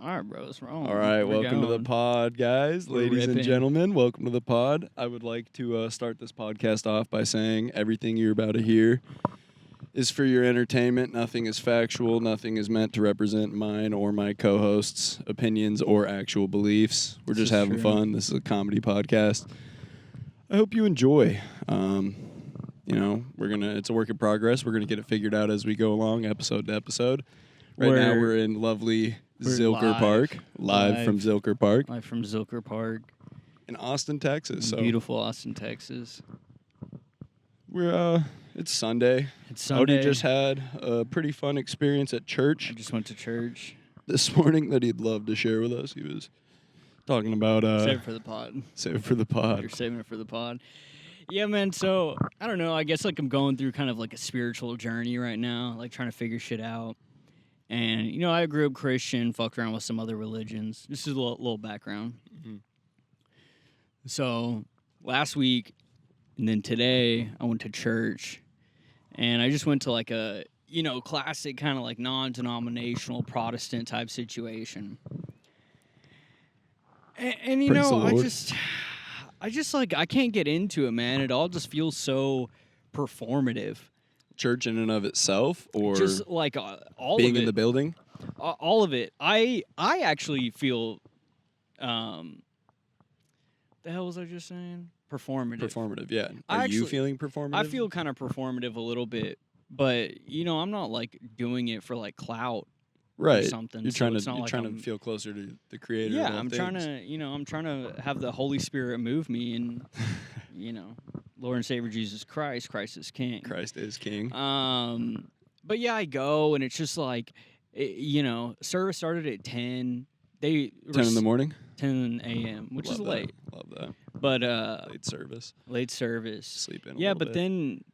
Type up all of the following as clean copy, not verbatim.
All right, bro. What's wrong? All right, welcome to the pod, guys. Ladies and gentlemen, welcome to the pod. I would like to start this podcast off by saying everything you're about to hear is for your entertainment. Nothing is factual. Nothing is meant to represent mine or my co-hosts' opinions or actual beliefs. We're just having fun. This is a comedy podcast. I hope you enjoy. It's a work in progress. We're gonna get it figured out as we go along, episode to episode. Now we're in lovely Zilker Park, live from Zilker Park. Live from Zilker Park. In Austin, Texas. So beautiful Austin, Texas. It's Sunday. Odie just had a pretty fun experience at church. I just went to church this morning that he'd love to share with us. He was talking about save it for the pod. Save it for the pod. You're saving it for the pod. Yeah, man. So I don't know. I guess like I'm going through kind of like a spiritual journey right now, like trying to figure shit out. And, I grew up Christian, fucked around with some other religions. This is a little background. Mm-hmm. So, last week, and then today, I went to church. And I just went to like a, classic kind of like non-denominational Protestant type situation. And I just like, I can't get into it, man. It all just feels so performative. Church in and of itself, or just like all being of it. In the building? All of it. I actually feel, the hell was I just saying? Performative, yeah. Are you feeling performative? I feel kind of performative a little bit, but I'm not like doing it for like clout, right? Or something. You're trying to feel closer to the creator. Yeah, I'm trying to have the Holy Spirit move me, and Lord and Savior Jesus Christ. Christ is King. Christ is King. But yeah, I go, and it's just like, service started at 10. 10 in the morning? 10 a.m., which is late. Love that. But late service. Sleep in. Yeah, but then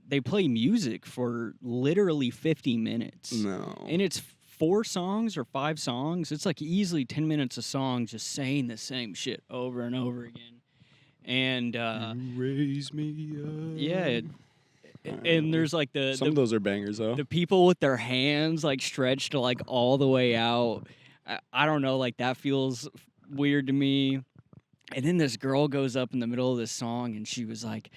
they play music for literally 50 minutes. No. And it's 4 songs or 5 songs. It's like easily 10 minutes a song, just saying the same shit over and over again. And you raise me up. Yeah. And there's like some of those are bangers though. The people with their hands like stretched like all the way out. I don't know, like that feels weird to me. And then this girl goes up in the middle of this song and she was like,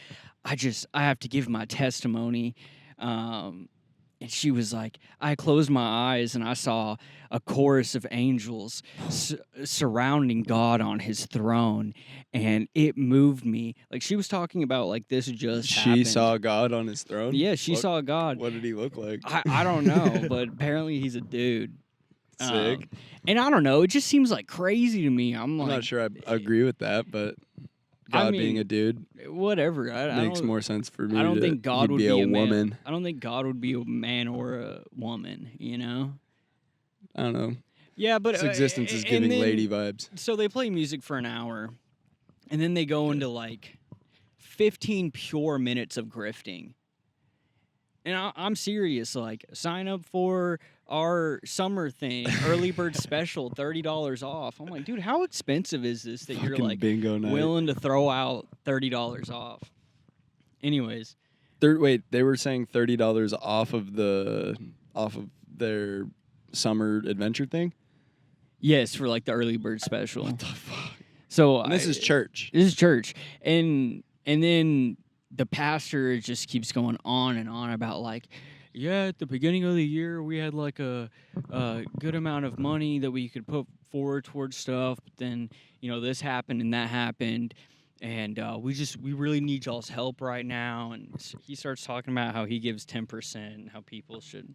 I have to give my testimony. And she was like, I closed my eyes and I saw a chorus of angels surrounding God on his throne. And it moved me. Like, she was talking about, like, this just happened. She saw God on his throne? Yeah, she saw God. What did he look like? I don't know, but apparently he's a dude. Sick. And I don't know. It just seems, like, crazy to me. I'm not sure I agree with that, but God being a dude, whatever, makes more sense for me. I don't think God would be a woman. Man. I don't think God would be a man or a woman. I don't know. Yeah, but his existence is giving lady vibes. So they play music for an hour, and then they go into like 15 pure minutes of grifting. And I'm serious. Like, sign up for our summer thing, early bird special, $30 off. I'm like, dude, how expensive is this that you're like willing to throw out $30 off? Anyways, they were saying $30 off of their summer adventure thing. Yes, for like the early bird special. What the fuck? So this is church. This is church, and then the pastor just keeps going on and on about like, yeah, at the beginning of the year we had like a good amount of money that we could put forward towards stuff, but then this happened and that happened, and we really need y'all's help right now. And he starts talking about how he gives 10% and how people should.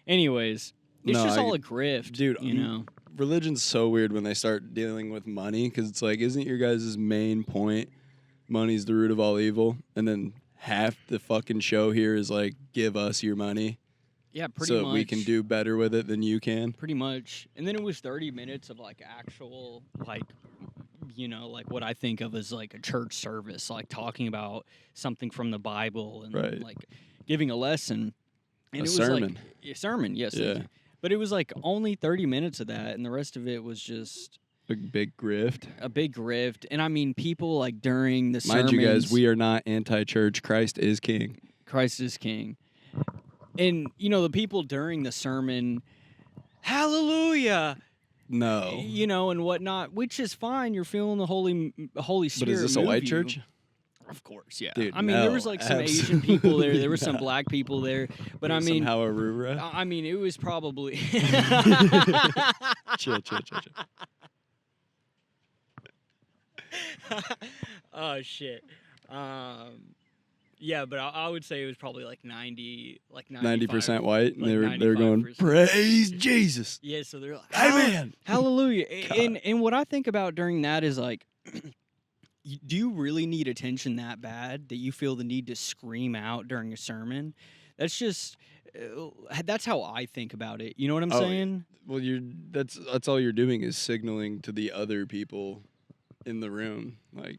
Anyways, it's all a grift, dude. Religion's so weird when they start dealing with money, because it's like, isn't your guys' main point money's the root of all evil? And then half the fucking show here is like, give us your money. Yeah, pretty much. So we can do better with it than you can. Pretty much. And then it was 30 minutes of like actual, like, like what I think of as like a church service, like talking about something from the Bible and like giving a lesson. And a sermon. A sermon, yes. Yeah. But it was like only 30 minutes of that, and the rest of it was just a big grift. A big grift. And I mean, people like during the sermons. Mind you guys, we are not anti-church. Christ is King. Christ is King. And, the people during the sermon, hallelujah, No. and whatnot, which is fine. You're feeling the Holy Spirit. But is this a move white you. church? Of course, yeah. Dude, I mean, there was no, like some Asian people there. There were some not. black people there. But I mean, somehow Aurora. I mean, it was probably. Chill. Oh shit. Yeah, but I would say it was probably like 90%, 90% white, and like they were going, 95%. praise Jesus. Yeah, so they're like, Amen. Hallelujah. God. And what I think about during that is like, do you really need attention that bad that you feel the need to scream out during a sermon? That's just, that's how I think about it. You know what I'm saying? Well, that's all you're doing is signaling to the other people in the room, like,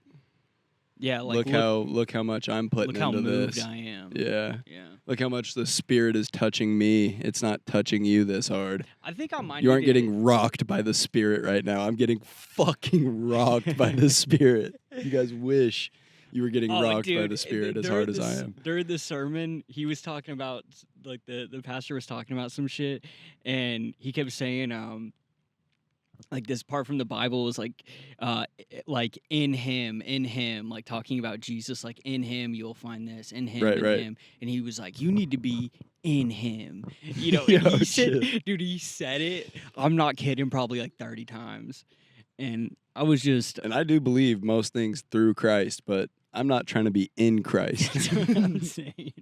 Yeah, like look how much I'm putting look how into moved this. I am. Yeah. Yeah. Look how much the Spirit is touching me. It's not touching you this hard. I think I might. You aren't getting rocked by the Spirit right now. I'm getting fucking rocked by the Spirit. You guys wish you were getting rocked by the Spirit as hard as I am. During the sermon, he was talking about, like, the pastor was talking about some shit, and he kept saying, like, this part from the Bible was like in him, like talking about Jesus, like in him you'll find this, in him, Right, in right. him, and he was like, you need to be in him, Yo, he said, chill. dude, he said it. I'm not kidding, probably like 30 times, and I was just. And I do believe most things through Christ, but I'm not trying to be in Christ. That's what I'm saying.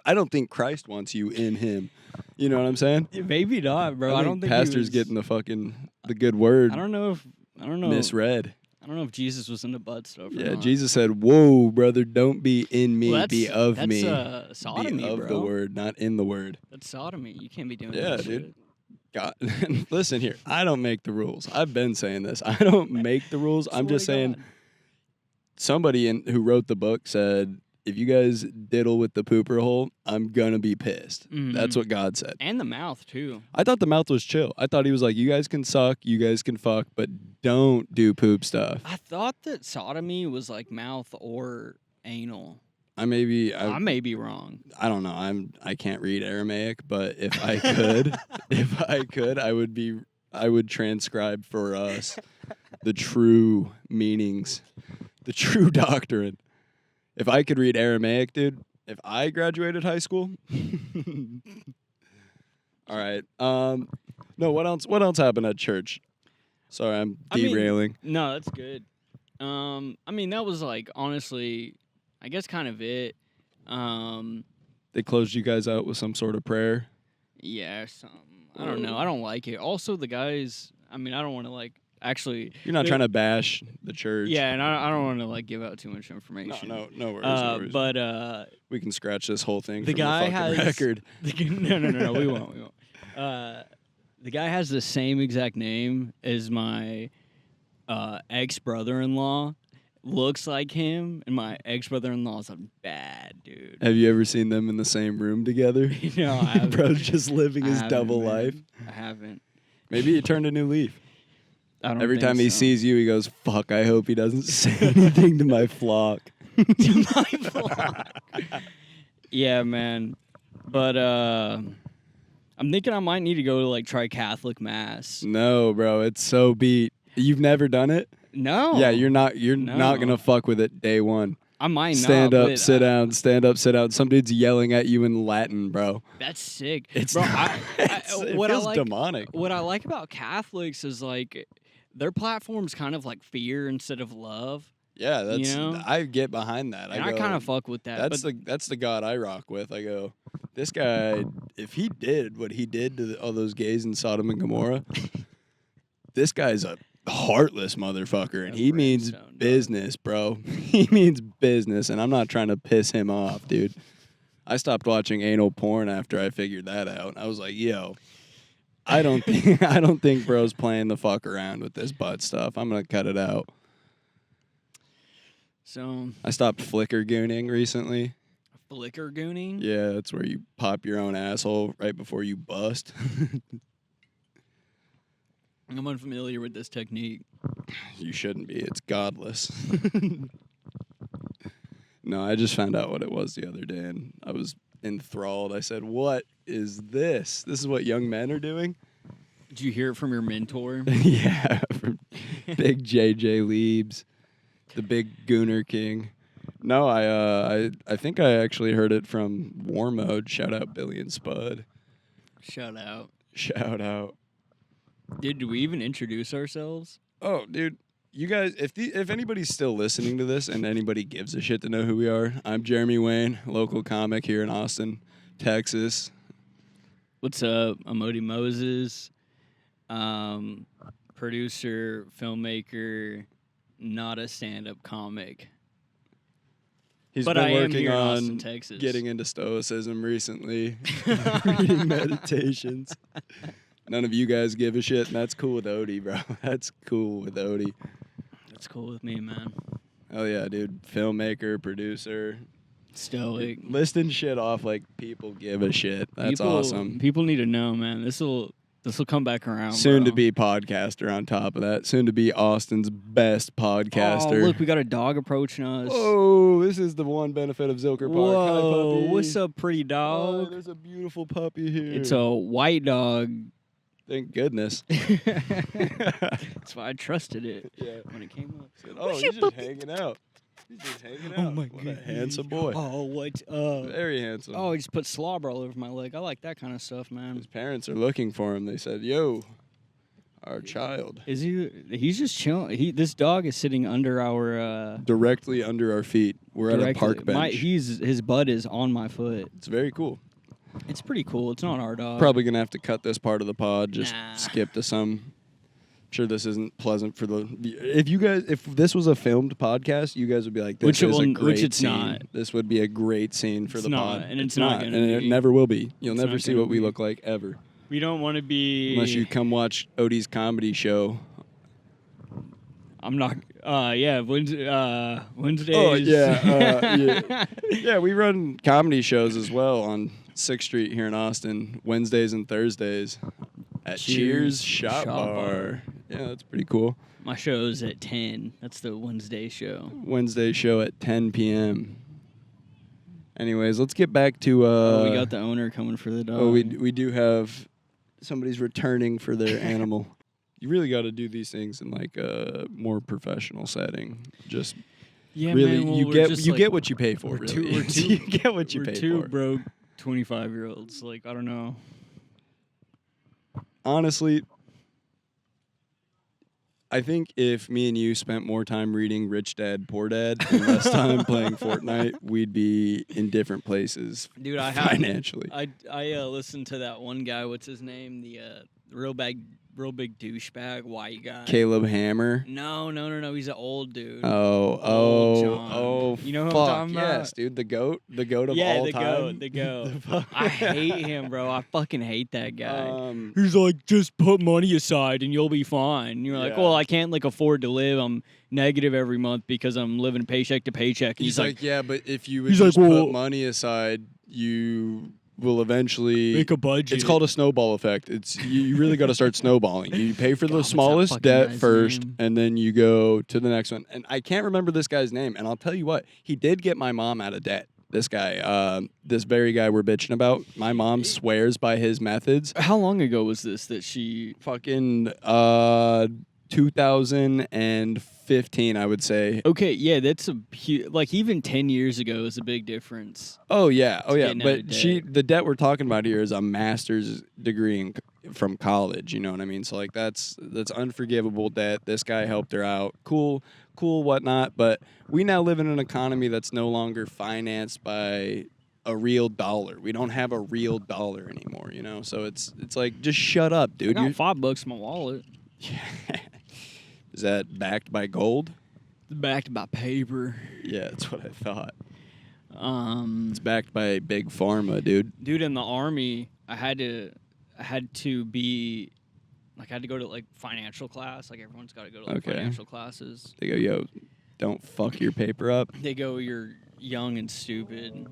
I don't think Christ wants you in him. You know what I'm saying? Maybe not, bro. I don't think pastor's getting the good word I don't know. misread. I don't know if Jesus was into butt stuff. Or Yeah, not. Jesus said, "Whoa, brother, don't be in me, Well, be of me, That's sodomy, be of bro. the word, not in the word." That's sodomy. You can't be doing Yeah, that dude. shit. God, listen here. I don't make the rules. I've been saying this. I don't make the rules. I'm Swear just to saying. God. Somebody who wrote the book said, if you guys diddle with the pooper hole, I'm going to be pissed. Mhm. That's what God said. And the mouth, too. I thought the mouth was chill. I thought he was like, you guys can suck, you guys can fuck, but don't do poop stuff. I thought that sodomy was like mouth or anal. I may be wrong. I don't know. I can't read Aramaic, but if I could, I would transcribe for us the true meanings, the true doctrine. If I could read Aramaic, dude, if I graduated high school. All right. No, what else happened at church? Sorry, I'm derailing. No, that's good. I mean, that was like, honestly, I guess kind of it. They closed you guys out with some sort of prayer. Yeah, I don't know. I don't like it. Also, the guys, I mean, I don't want to like, actually. You're not trying to bash the church. Yeah, and I don't want to like give out too much information. No worries. No worries. But we can scratch this whole thing the from guy the fucking has record. No, we won't. The guy has the same exact name as my ex-brother-in-law. Looks like him, and my ex-brother-in-law's a bad dude. Have you ever seen them in the same room together? No, I haven't. Bro's just living his double life. I haven't. Maybe he turned a new leaf. I don't Every think time he so. sees you, he goes, "Fuck, I hope he doesn't say anything to my flock." To my flock. Yeah, man. But I'm thinking I might need to go to like try Catholic Mass. No, bro, it's so beat. You've never done it? No. Yeah, you're not gonna fuck with it day one. I might not. Stand up, but sit down, stand up, sit down. Some dude's yelling at you in Latin, bro. That's sick. It's Bro, it feels like, demonic. What I like about Catholics is like their platform's kind of like fear instead of love. Yeah, that's you know? I get behind that. And I kind of fuck with that. That's the God I rock with. I go, this guy, if he did what he did to all those gays in Sodom and Gomorrah, this guy's a heartless motherfucker, and he means business, bro. He means business, and I'm not trying to piss him off, dude. I stopped watching anal porn after I figured that out. I was like, yo, I don't think bro's playing the fuck around with this butt stuff. I'm gonna cut it out. So I stopped flicker gooning recently. flicker gooning? Yeah, that's where you pop your own asshole right before you bust. I'm unfamiliar with this technique. You shouldn't be. It's godless. No, I just found out what it was the other day, and I was enthralled. I said, "What is this? This is what young men are doing?" Did you hear it from your mentor? Yeah, from Big JJ Leibs, the big Gooner King. No, I think I actually heard it from War Mode. Shout out Billy and Spud. Shout out. Shout out. Did we even introduce ourselves? Oh, dude, you guys, if anybody's still listening to this and anybody gives a shit to know who we are, I'm Jeremy Wayne, local comic here in Austin, Texas. What's up? I'm Odie Moses, producer, filmmaker, not a stand-up comic. He's but been I am working here in on Austin, Texas. getting into stoicism recently, reading meditations. None of you guys give a shit, and that's cool with Odie, bro. That's cool with Odie. That's cool with me, man. Oh yeah, dude. Filmmaker, producer. Stoic. Listing shit off like people give a shit. That's awesome. People need to know, man. This will come back around. Soon bro. to be podcaster on top of that. Soon to be Austin's best podcaster. Oh, look, we got a dog approaching us. Oh, this is the one benefit of Zilker Park. Whoa, Hi, puppy. what's up, pretty Oh, dog? there's a beautiful puppy here. It's a white dog. Thank goodness. That's why I trusted it when it came up. Oh, he's just hanging out. He's just hanging out. Oh my what god, a handsome boy. Oh, what's up? Very handsome. Oh, he just put slobber all over my leg. I like that kind of stuff, man. His parents are looking for him. They said, "Yo, our child." Is he? He's just chilling. This dog is sitting under our. Directly under our feet. We're at a park bench. His butt is on my foot. It's very cool. It's pretty cool. It's not our dog. Probably gonna have to cut this part of the pod. Just Nah. skip to some. I'm sure this isn't pleasant for the. If this was a filmed podcast, you guys would be like, "This is a great it's scene. not. This would be a great scene for It's the not, pod." and it's not gonna and it be. never will be. You'll It's never not see gonna what we be. look like ever, We don't want to be. unless you come watch Odie's comedy show. I'm not. Wednesdays. Oh yeah. Yeah, we run comedy shows as well on 6th Street here in Austin, Wednesdays and Thursdays at Cheers Shop Bar. Yeah, that's pretty cool. My show's at 10. That's the Wednesday show. Wednesday show at 10 p.m. Anyways, let's get back to. We got the owner coming for the dog. Oh, we do have somebody's returning for their animal. You really got to do these things in like a more professional setting. Just really, man, well, you we're get like, what you pay for. we're Really, we're two, you get what you we're pay two for. broke 25-year-olds. Like, I don't know. Honestly, I think if me and you spent more time reading Rich Dad, Poor Dad and less time playing Fortnite, we'd be in different places Dude, I financially. I listened to that one guy. What's his name? The real big douchebag white guy. Caleb Hammer. No. He's an old dude. Oh, Old John. oh, You know who I'm fuck, talking about? yes, dude, the goat of all time. The goat. I hate him, bro. I fucking hate that guy. Um, He's like, just put money aside and you'll be fine. And you're like, Yeah. well, I can't like afford to live. I'm negative every month because I'm living paycheck to paycheck. And he's like, yeah, but if you would he's just like, well- put money aside, you will eventually make a budget. It's called a snowball effect. It's you really got to start snowballing. You pay for God, the what's that smallest fucking debt guy's first, name? and then you go to the next one. And I can't remember this guy's name. And I'll tell you what, he did get my mom out of debt. This guy, this very guy we're bitching about. My mom swears by his methods. How long ago was this that she? Fucking 2015, I would say. Okay, yeah, that's like even 10 years ago is a big difference. Oh yeah, getting out of But debt. the debt we're talking about here is a master's degree from college. You know what I mean? So like that's unforgivable debt. This guy helped her out. Cool, whatnot. But we now live in an economy that's no longer financed by a real dollar. We don't have a real dollar anymore. You know, so it's like just shut up, dude. I got $5 in my wallet. Is that backed by gold? Backed by paper. Yeah, that's what I thought. It's backed by big pharma, dude. Dude, in the army, I had to be like I had to go to like financial class. Like everyone's got to go to like financial classes. They go, yo, don't fuck your paper up. They go, you're young and stupid.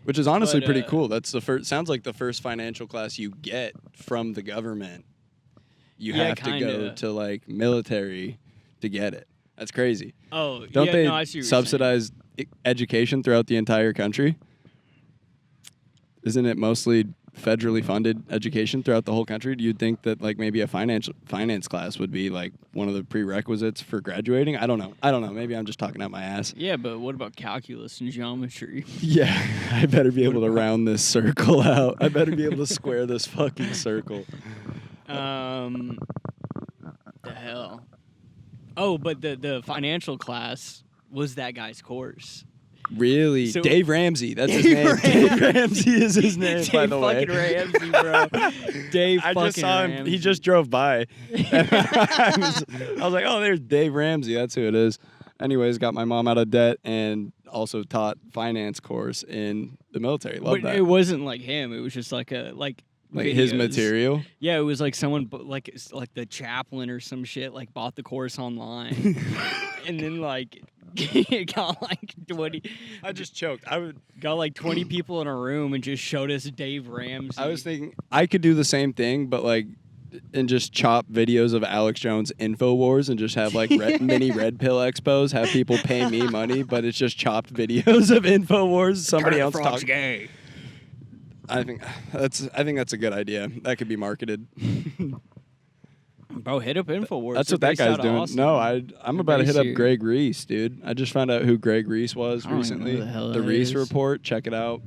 Which is honestly But, pretty cool. That's the first. Sounds like the first financial class you get from the government. You Yeah, have to go kinda. to like military to get it. That's crazy. Oh, Don't yeah, they no, I see what you're subsidize education throughout the entire country? Isn't it mostly federally funded education throughout the whole country, do you think that like maybe a finance class would be like one of the prerequisites for graduating? I don't know. Maybe I'm just talking out my ass. Yeah, but what about calculus and geometry? Yeah, I better be able to round this circle out. I better be able to square this fucking circle. The hell. Oh, but the financial class was that guy's course. Really? So- Dave Ramsey. That's his name. Dave Ramsey is his name, by the way. Dave fucking Ramsey, bro. Dave I fucking just saw him. Ramsey. He just drove by. I was like, oh, there's Dave Ramsey. That's who it is. Anyways, got my mom out of debt and also taught finance course in the military. Love But that. it wasn't like him. It was just like His videos. material. Yeah, it was like someone like the chaplain or some shit like bought the course online, and then like it got like 20. I just choked. Got like 20 people in a room and just showed us Dave Ramsey. I was thinking I could do the same thing, but like, and just chop videos of Alex Jones InfoWars and just have like mini Red Pill expos. Have people pay me money, but it's just chopped videos of InfoWars. Somebody else talking. Gay. I think that's a good idea. That could be marketed. Bro, hit up InfoWars. That's They're what that based guy's out of doing. Austin. No, I'm about to hit based up here. Greg Reese, dude. I just found out who Greg Reese was I don't even know recently. who the hell The that Reese is. Report. Check it out.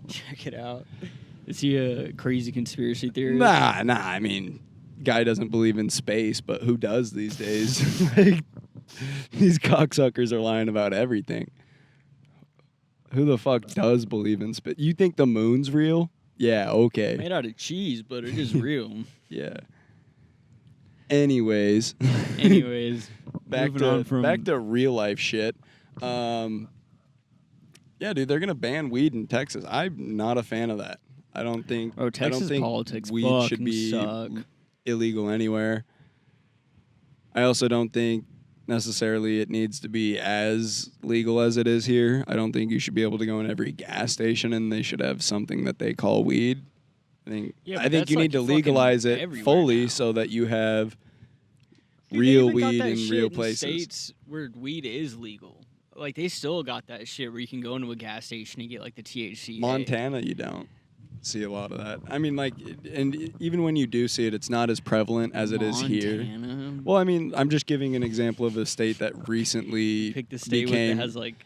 Check it out. Is he a crazy conspiracy theorist? Nah. I mean, guy doesn't believe in space, but who does these days? Like, these cocksuckers are lying about everything. Who the fuck does believe in space? You think the moon's real? Yeah, okay. Made out of cheese, but it is real. Yeah. Anyways, back to real life shit. Yeah, dude, they're gonna ban weed in Texas. I'm not a fan of that. I don't think. Texas politics weed fucking should be suck. illegal anywhere. I also don't think necessarily it needs to be as legal as it is here. I don't think you should be able to go in every gas station and they should have something that they call weed. I think that's you like need to fucking legalize it everywhere fully now. so that you have Dude, real they even got weed that in shit real in places. States where weed is legal. Like they still got that shit where you can go into a gas station and get like the THC. Montana, you don't see a lot of that. I mean, like, and even when you do see it, it's not as prevalent as it is here. Montana? Well, I mean, I'm just giving an example of a state that recently Pick the state became that has like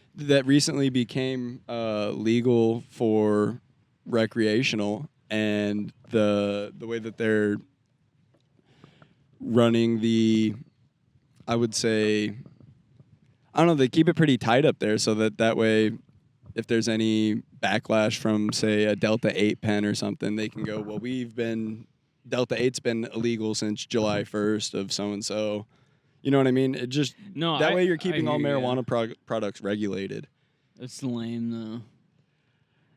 legal for recreational, and the way that they're running I would say, I don't know, they keep it pretty tight up there so that way if there's any backlash from, say, a Delta 8 pen or something, they can go, well, Delta 8's been illegal since July 1st of so-and-so. You know what I mean? It just, that way you're keeping all marijuana products regulated. That's lame, though.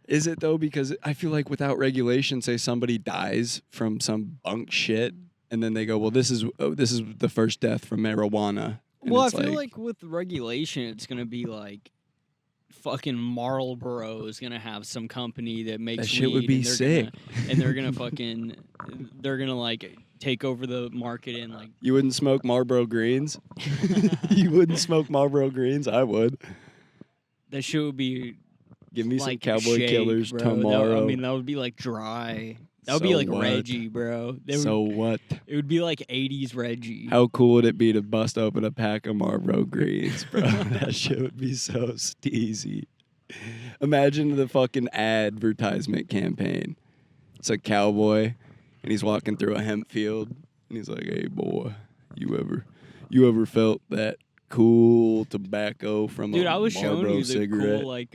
Is it, though? Because I feel like without regulation, say somebody dies from some bunk shit, and then they go, well, this is the first death from marijuana. And Well, I it's feel like with regulation, it's going to be like fucking Marlboro is going to have some company that makes That shit weed, would be and they're sick. and they're going to they're going to like take over the market and like. You wouldn't smoke Marlboro Greens? You wouldn't smoke Marlboro Greens? I would. That shit would be. Give me some like Cowboy shake, Killers bro. tomorrow. That would be like dry. That would be So like what? Reggie, bro. So what? It would be like 80s Reggie. How cool would it be to bust open a pack of Marlboro Greens, bro? That shit would be so steezy. Imagine the fucking advertisement campaign. It's a cowboy, and he's walking through a hemp field, and he's like, "Hey, boy, you ever felt that cool tobacco from Dude, a I was showing Marlboro you the cigarette?" cool like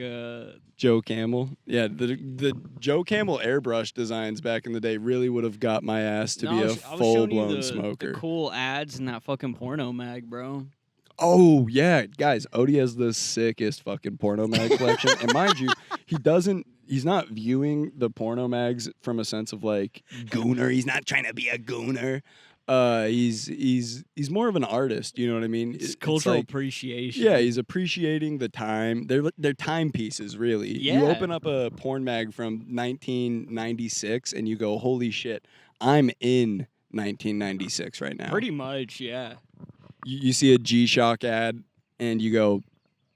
Joe Camel. Yeah, the Joe Camel airbrush designs back in the day really would have got my ass to be a I was showing you full-blown smoker. The cool ads in that fucking porno mag, bro. Oh, yeah. Guys, Odie has the sickest fucking porno mag collection. And mind you, he's not viewing the porno mags from a sense of like gooner. He's not trying to be a gooner. He's more of an artist, you know what I mean? It's It's cultural like, appreciation. yeah, he's appreciating the time. They're timepieces, really. Yeah. You open up a porn mag from 1996 and you go, holy shit, I'm in 1996 right now. Pretty much, yeah. You see a G-Shock ad and you go,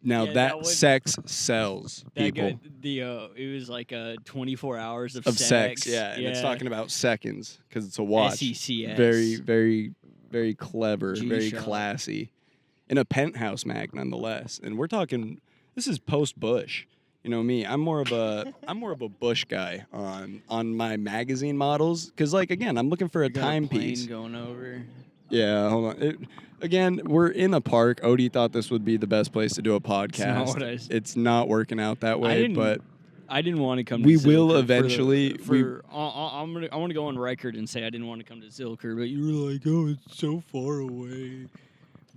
Now Yeah, that that sex sells That people. it was like 24 hours of Sex, yeah, and it's talking about seconds because it's a watch. SECS. Very, very, very clever, very G-Shock. classy, in a penthouse mag, nonetheless. And we're talking. This is post Bush. You know me. I'm more of a Bush guy on my magazine models because, like, again, I'm looking for a You got timepiece. plane going over. Yeah, hold on. Again, we're in a park. Odie thought this would be the best place to do a podcast. It's not what I said. It's not working out that way, but I didn't want to come to we Zilker will for the- eventually- I want to go on record and say I didn't want to come to Zilker, but you were like, oh, it's so far away.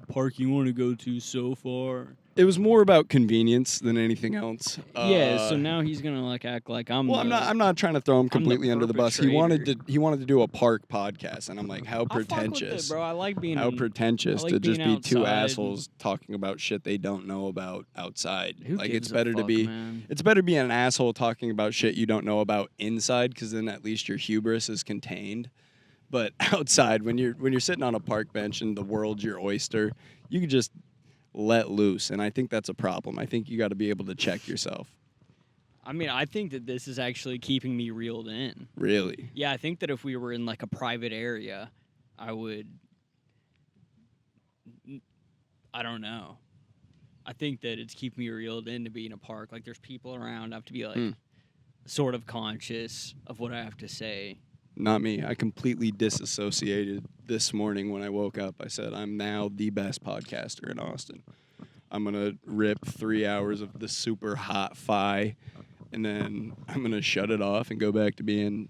The park you want to go to so far. it was more about convenience than anything else. Yeah, so now he's gonna like act like I'm. Well, I'm not trying to throw him completely under the bus. He wanted to do a park podcast, and I'm like, how I'll fuck with pretentious. it, bro. I like being. How pretentious I like to just being be two outside. assholes talking about shit they don't know about outside. Who Like gives it's a better to fuck, be man? it's better to be an asshole talking about shit you don't know about inside, because then at least your hubris is contained. But outside, when you're sitting on a park bench and the world's your oyster, you can just let loose, and I think that's a problem. I think you got to be able to check yourself. I mean, I think that this is actually keeping me reeled in. Really? Yeah, I think that if we were in like a private area, I would. I don't know. I think that it's keeping me reeled in to be in a park. Like, there's people around. I have to be like sort of conscious of what I have to say. Not me. I completely disassociated this morning when I woke up. I said, I'm now the best podcaster in Austin. I'm going to rip 3 hours of the super hot fi, and then I'm going to shut it off and go back to being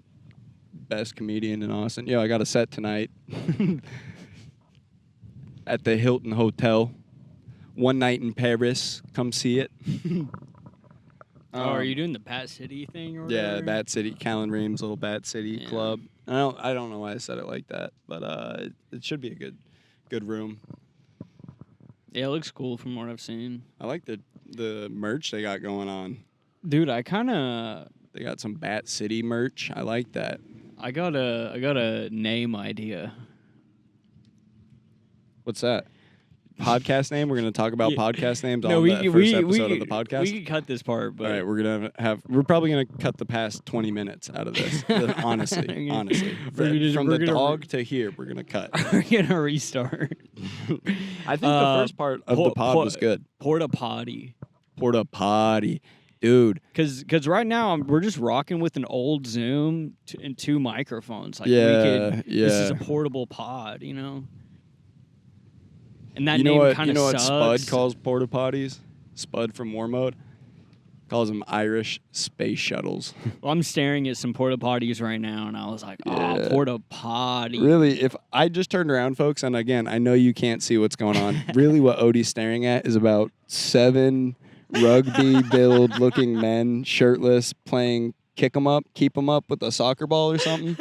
best comedian in Austin. Yo, I got a set tonight at the Hilton Hotel. One night in Paris. Come see it. Are you doing the Bat City thing or Yeah, whatever? Bat City, Callan Ream's little Bat City Yeah. club. I don't know why I said it like that, but it should be a good room. Yeah, it looks cool from what I've seen. I like the merch they got going on. Dude, I kind of They got some Bat City merch. I like that. I got a name idea. What's that? Podcast name? We're going to talk about Yeah. podcast names No, on we the could- first we- episode we of the podcast. We could cut this part, but All right, we're gonna have. We're probably gonna cut the past 20 minutes out of this. honestly, We're from gonna- the dog to here, we're gonna cut. we're gonna restart. I think the first part of the pod was good. Porta potty. Porta potty, dude. Cause right now we're just rocking with an old Zoom and two microphones. Like Yeah, This is a yeah. portable pod, you know. And that You know name what? kind You of know what sucks. Spud calls porta potties? Spud from War Mode calls them Irish space shuttles. Well, I'm staring at some porta potties right now, and I was like, Yeah. "Oh, porta potty." Really, if I just turned around, folks, and again, I know you can't see what's going on. Really, what Odie's staring at is about 7 rugby build looking men, shirtless, playing kick 'em up, keep 'em up with a soccer ball or something.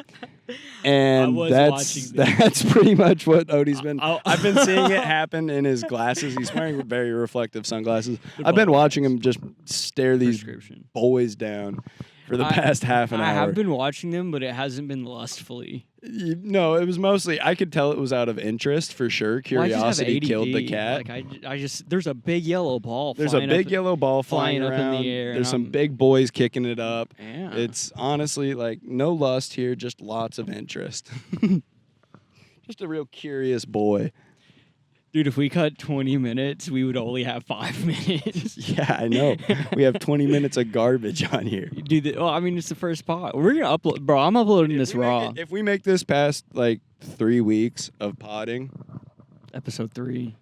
And was that's watching this. that's pretty much what Odie's been. I'll- I've been seeing it happen in his glasses. He's wearing very reflective sunglasses. They're I've been both watching him just stare these Prescription. boys down for the I- past half an I hour. have been watching them, but it hasn't been lustfully. No, it was mostly. I could tell it was out of interest for sure. Well, I just have Curiosity killed the ADD. cat. Like I just there's a big yellow ball. There's a flying big up, yellow ball flying up in the around. air, and There's some I'm- big boys kicking it up. Yeah. It's honestly like no lust here, just lots of interest. Just a real curious boy. Dude, if we cut 20 minutes, we would only have 5 minutes. Yeah, I know. We have 20 minutes of garbage on here. Dude, well, I mean, it's the first pod. We're gonna upload, bro. I'm uploading this raw. If we make this past like 3 weeks of podding, Episode 3.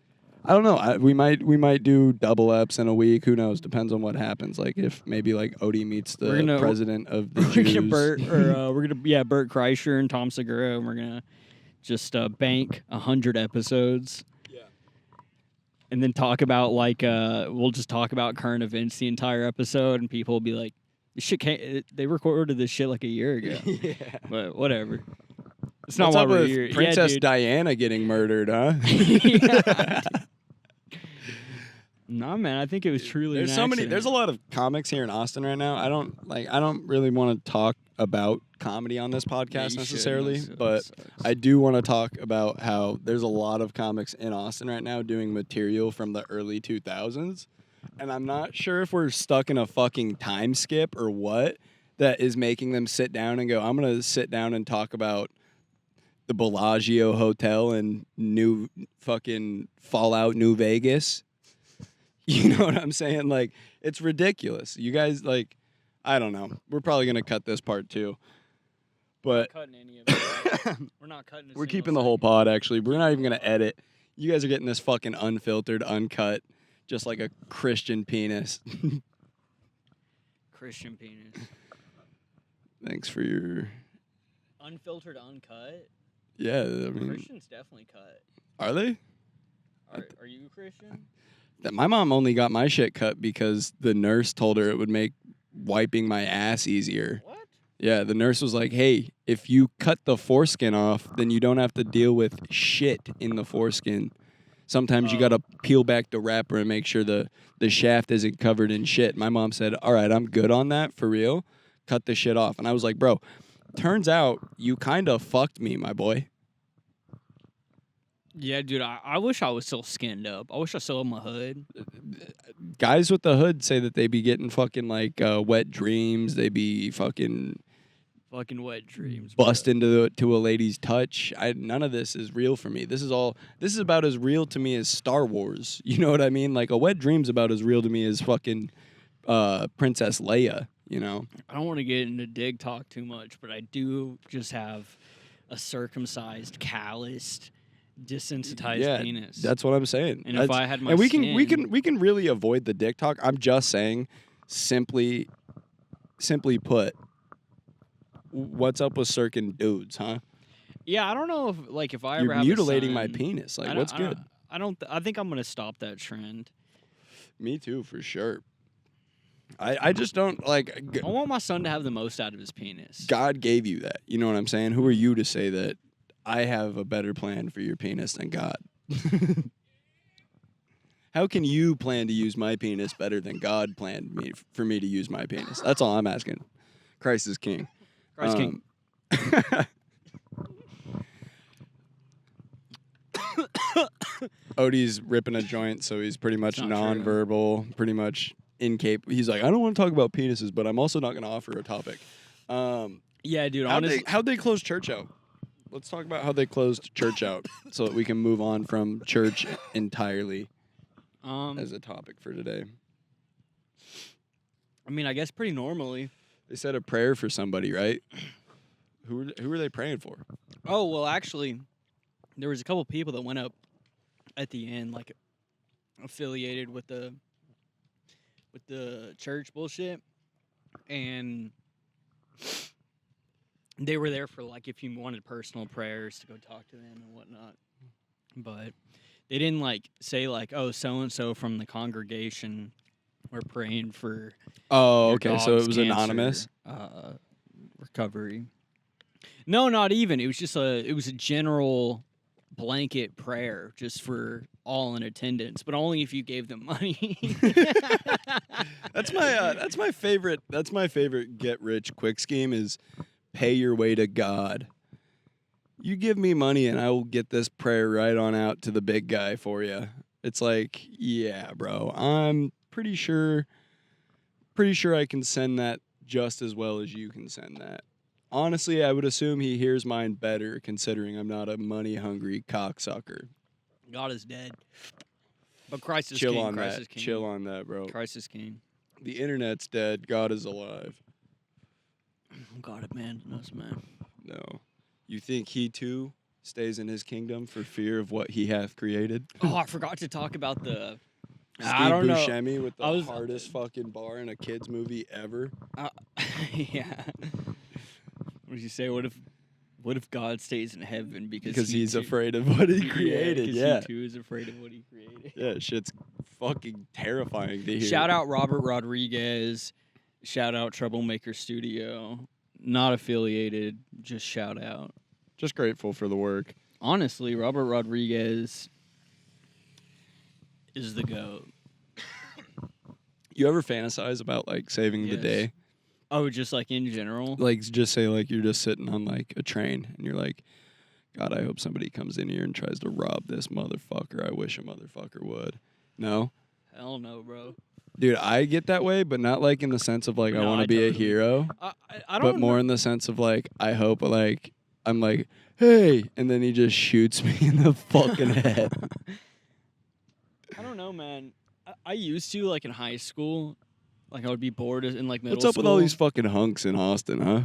I don't know. We might do double eps in a week. Who knows? Depends on what happens. Like if maybe like Odie meets the president of the We're Jews. gonna Bert Kreischer and Tom Segura, and we're gonna just bank 100 episodes. Yeah. And then talk about we'll just talk about current events the entire episode, and people will be like, "This shit can't." They recorded this shit like a year ago. Yeah. But whatever. It's not What's why up we're with here. Princess yeah, dude. Diana getting murdered, huh? Yeah. Nah, man. I think it was truly. There's an so many. accident. There's a lot of comics here in Austin right now. I don't really want to talk about comedy on this podcast you necessarily, shouldn't. but That sucks. I do want to talk about how there's a lot of comics in Austin right now doing material from the early 2000s, And I'm not sure if we're stuck in a fucking time skip or what that is making them sit down and go, I'm going to sit down and talk about the Bellagio Hotel in new fucking Fallout New Vegas. You know what I'm saying? Like, it's ridiculous. You guys, like, I don't know. We're probably going to cut this part too. But We're not cutting any of it. We're not cutting we're keeping the whole pod, actually. We're not even going to edit. You guys are getting this fucking unfiltered, uncut, just like a Christian penis. Christian penis. Thanks for your... Unfiltered, uncut? Yeah, I mean... Christians definitely cut. Are they? Are you a Christian? My mom only got my shit cut because the nurse told her it would make wiping my ass easier. What? Yeah, the nurse was like, hey, if you cut the foreskin off, then you don't have to deal with shit in the foreskin. Sometimes you got to peel back the wrapper and make sure the shaft isn't covered in shit. My mom said, all right, I'm good on that, for real. Cut the shit off. And I was like, bro, turns out you kind of fucked me, my boy. Yeah, dude, I wish I was still skinned up. I wish I still had my hood. Guys with the hood say that they be getting fucking, like, wet dreams. They be fucking wet dreams. Bust into to a lady's touch. None of this is real for me. This is about as real to me as Star Wars. You know what I mean? Like a wet dream's about as real to me as fucking Princess Leia, you know? I don't want to get into dig talk too much, but I do just have a circumcised, calloused, desensitized penis. That's what I'm saying. And if I had my and we skin, can really avoid the dick talk. I'm just saying, simply put, what's up with certain dudes, huh? Yeah, I don't know if I ever You're have mutilating a son, my penis. Like, what's good? I think I'm gonna stop that trend. Me too, for sure. I just don't like. I want my son to have the most out of his penis. God gave you that. You know what I'm saying? Who are you to say that I have a better plan for your penis than God? How can you plan to use my penis better than God planned for me to use my penis? That's all I'm asking. Christ is king. Christ king. Odie's ripping a joint, so he's pretty much It's not nonverbal, pretty much incapable. He's like, I don't want to talk about penises, but I'm also not going to offer a topic. Yeah, dude. How'd they close church out? Let's talk about how they closed church out so that we can move on from church entirely as a topic for today. I mean, I guess pretty normally. They said a prayer for somebody, right? Who were they praying for? Oh, well, actually, there was a couple people that went up at the end, like affiliated with the church bullshit, and they were there for like if you wanted personal prayers to go talk to them and whatnot. But they didn't like say like, oh, so and so from the congregation were praying for. Oh, okay. So it was cancer, anonymous. Recovery. No, not even. It was just a general blanket prayer just for all in attendance, but only if you gave them money. That's my favorite get rich quick scheme is pay your way to God. You give me money and I will get this prayer right on out to the big guy for you. It's like, yeah, bro. I'm pretty sure I can send that just as well as you can send that. Honestly, I would assume he hears mine better, considering I'm not a money-hungry cocksucker. God is dead. But Christ is Chill king. on Christ that. is king. Chill on that, bro. Christ is king. The internet's dead. God is alive. God abandoned us, man. No. You think he, too, stays in his kingdom for fear of what he hath created? Oh, I forgot to talk about the... Steve I don't Buscemi know. with the hardest fucking bar in a kid's movie ever. Yeah. What did you say? What if God stays in heaven because he's afraid of what he created? Yeah. He too is afraid of what he created. Yeah, shit's fucking terrifying to hear. Shout out Robert Rodriguez. Shout out Troublemaker Studio. Not affiliated, just shout out. Just grateful for the work. Honestly, Robert Rodriguez is the GOAT. You ever fantasize about like saving the day? Oh, just like in general? Like just say like you're just sitting on like a train and you're like, God, I hope somebody comes in here and tries to rob this motherfucker. I wish a motherfucker would. No? Hell no, bro. Dude, I get that way, but not like in the sense of like I No, want I to be a totally- hero, I but don't more know. in the sense of like I hope like I'm like, hey, and then he just shoots me in the fucking head. I don't know, man. I used to like in high school, like I would be bored in like middle What's up school. with all these fucking hunks in Austin, huh?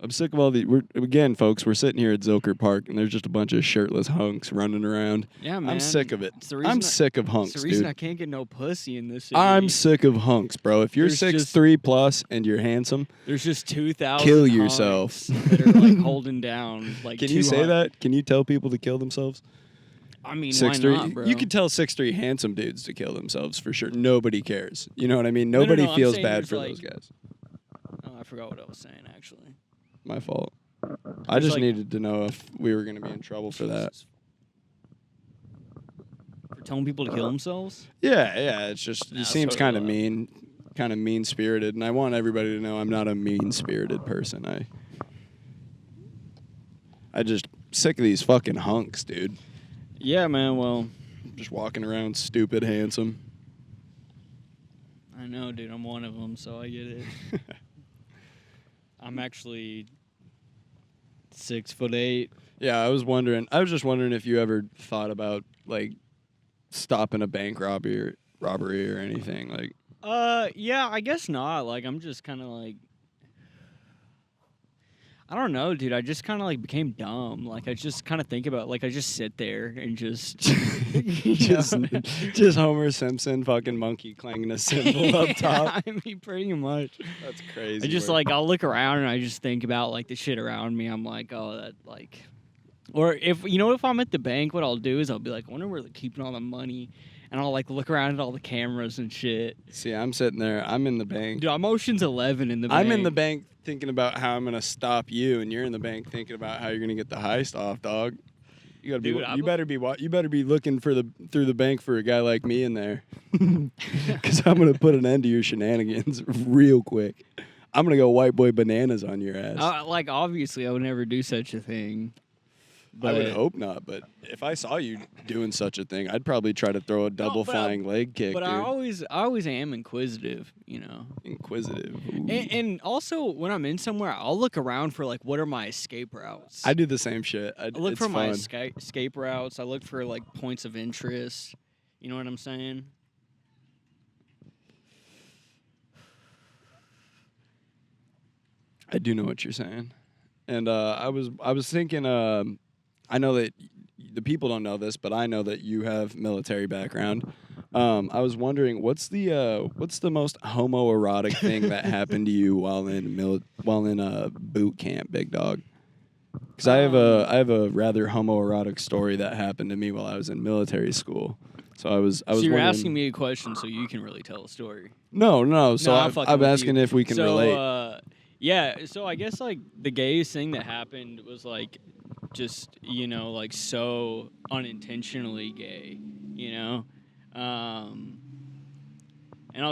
I'm sick of all these. Again, folks, we're sitting here at Zilker Park, and there's just a bunch of shirtless hunks running around. Yeah, man. I'm sick of it. It's the reason I'm sick of It's hunks, the reason dude. I can't get no pussy in this city. I'm sick of hunks, bro. If you're There's 6'3" plus and you're handsome, There's just 2,000 kill yourself. hunks that are like holding down like. Can you say 200 that? Can you tell people to kill themselves? I mean, 6'3". why not, bro? You could tell 6'3" handsome dudes to kill themselves for sure. Nobody cares. You know what I mean? No, no, Nobody no, I'm feels saying bad there's, for like- those guys. Oh, I forgot what I was saying actually. My fault. I There's, just like- needed to know if we were going to be in trouble for that. Jesus. For telling people to kill themselves? Yeah. It's just Nah, it seems so kind of do I. mean, kind of mean spirited, and I want everybody to know I'm not a mean spirited person. I just sick of these fucking hunks, dude. Yeah, man. Well, Just walking around stupid, handsome. I know, dude. I'm one of them, so I get it. I'm actually 6'8". Yeah, I was just wondering if you ever thought about like stopping a bank robbery or anything. Like, Yeah, I guess not. Like, I'm just kind of like, I don't know, dude. I just kind of like became dumb. Like, I just kind of think about, like, I just sit there and just, just Homer Simpson, fucking monkey clanging a cymbal up top. I mean, pretty much. That's crazy. I just work. like I'll look around and I just think about like the shit around me. I'm like, oh, that like, or if I'm at the bank, what I'll do is I'll be like, I wonder where they're keeping all the money, and I'll like look around at all the cameras and shit. See, I'm sitting there. I'm in the bank. Dude, I'm Ocean's 11 in the bank. I'm in the bank thinking about how I'm gonna stop you, and you're in the bank thinking about how you're gonna get the heist off, dog. You gotta be. Dude, You better be. You better be looking through the bank for a guy like me in there, because I'm gonna put an end to your shenanigans real quick. I'm gonna go white boy bananas on your ass. Like obviously I would never do such a thing. I would But- hope not, but if I saw you doing such a thing, I'd probably try to throw a double but flying leg kick, But dude. I always am inquisitive, you know. Inquisitive. Ooh. And also when I'm in somewhere, I'll look around for like what are my escape routes. I do the same shit. I look it's for my fun. escape routes. I look for like points of interest. You know what I'm saying? I do know what you're saying, and I was thinking. I know that the people don't know this, but I know that you have military background. I was wondering what's the most homoerotic thing that happened to you while in boot camp, big dog? Because I have a rather homoerotic story that happened to me while I was in military school. So I was So you're wondering, asking me a question so you can really tell a story. No. So I'm fucking I'm with asking you. if we can so, relate. Yeah, so I guess like the gayest thing that happened was like just, like so unintentionally gay, and I'll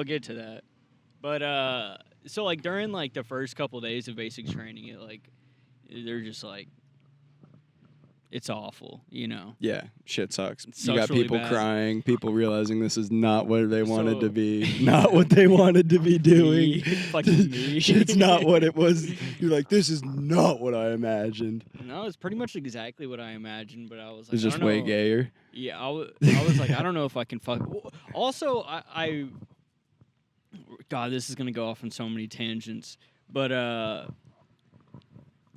get to that. But so like during like the first couple days of basic training, they're just like it's awful, Yeah, shit sucks. It You got sucks really people bad. crying, people realizing this is not what they wanted to So- be, not what they wanted to be doing. Fucking me. It's not what it was. You're like, this is not what I imagined. No, it's pretty much exactly what I imagined, but I was like, It's I just don't way know. gayer. Yeah, I was like, I don't know if I can fuck. Also, God, this is gonna go off on so many tangents, but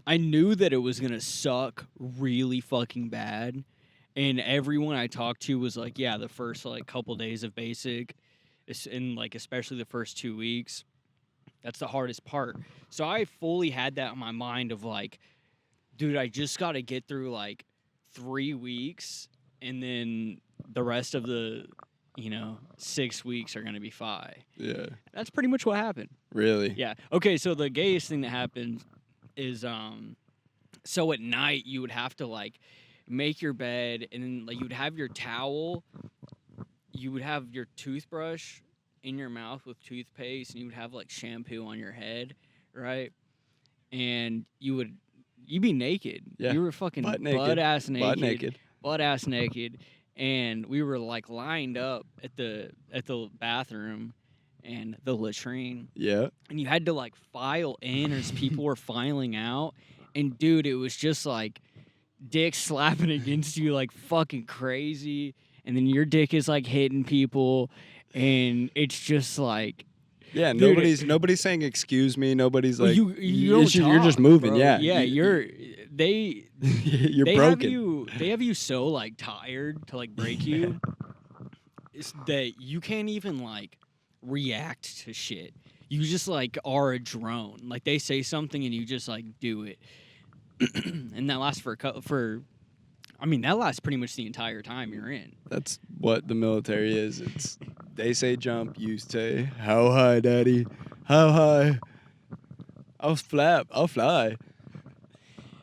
I knew that it was gonna suck really fucking bad, and everyone I talked to was like, yeah, the first like couple days of basic, and like especially the first 2 weeks, that's the hardest part. So I fully had that in my mind of like, dude, I just got to get through like 3 weeks, and then the rest of the 6 weeks are gonna be fine. Yeah, That's pretty much what happened. really. Yeah. Okay. So the gayest thing that happened is so at night you would have to like make your bed, and then like you would have your towel, you would have your toothbrush in your mouth with toothpaste, and you would have like shampoo on your head, right? And you'd be naked. Yeah. You were fucking Butt naked. butt-ass naked. Butt naked. Butt-ass naked. And we were like lined up at the bathroom, and the latrine. Yeah. And you had to like file in as people were filing out. And dude, it was just like dick slapping against you like fucking crazy. And then your dick is like hitting people. And it's just like, Yeah, dude, nobody's saying excuse me. Nobody's well, like you don't you're just talk, moving. bro. Yeah, Yeah, they you're they broken. have you so like tired to like break you is that you can't even like react to shit. You just like are a drone. Like they say something and you just like do it, and that lasts I mean, that lasts pretty much the entire time you're in. That's what the military is. It's they say jump, you say how high, daddy, how high. I'll fly.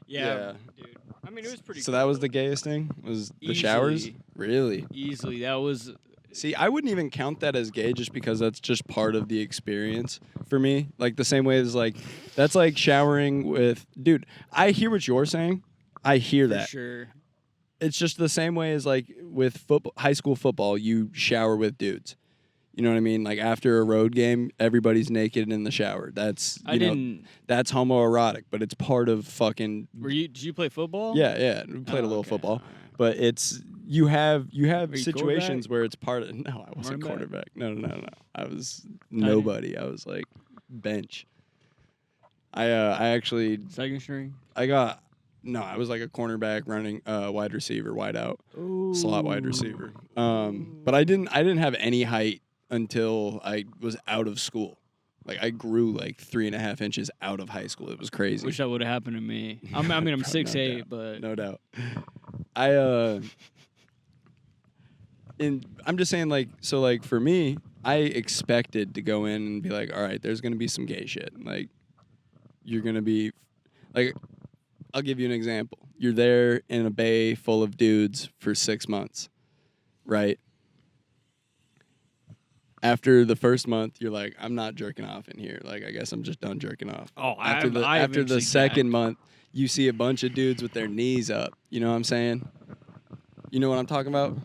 Yeah. dude. I mean, it was pretty. So cool. that was the gayest thing? Was the showers? Easily. Really? Easily, that was. See, I wouldn't even count that as gay just because that's just part of the experience for me. Like the same way as like that's like showering with dude, I hear what you're saying. I hear For that. sure. It's just the same way as like with football, high school football, you shower with dudes. You know what I mean? Like after a road game, everybody's naked in the shower. That's that's homoerotic, but it's part of fucking. Did you play football? Yeah. We played a little okay. football, All right. but it's you have you situations quarterback? where it's part of. No, I wasn't Running back? quarterback. No. I was nobody. I was like bench. I actually Second string. I was like a cornerback running wide receiver, wide out, slot wide receiver. But I didn't have any height until I was out of school. Like I grew like 3.5 inches out of high school. It was crazy. Wish that would have happened to me. I'm 6'8", but no doubt. And I'm just saying like so like for me, I expected to go in and be like, all right, there's gonna be some gay shit. Like you're gonna be like I'll give you an example. You're there in a bay full of dudes for 6 months, right? After the first month, you're like, I'm not jerking off in here. Like, I guess I'm just done jerking off. Oh, after the second month, you see a bunch of dudes with their knees up. You know what I'm saying? You know what I'm talking about?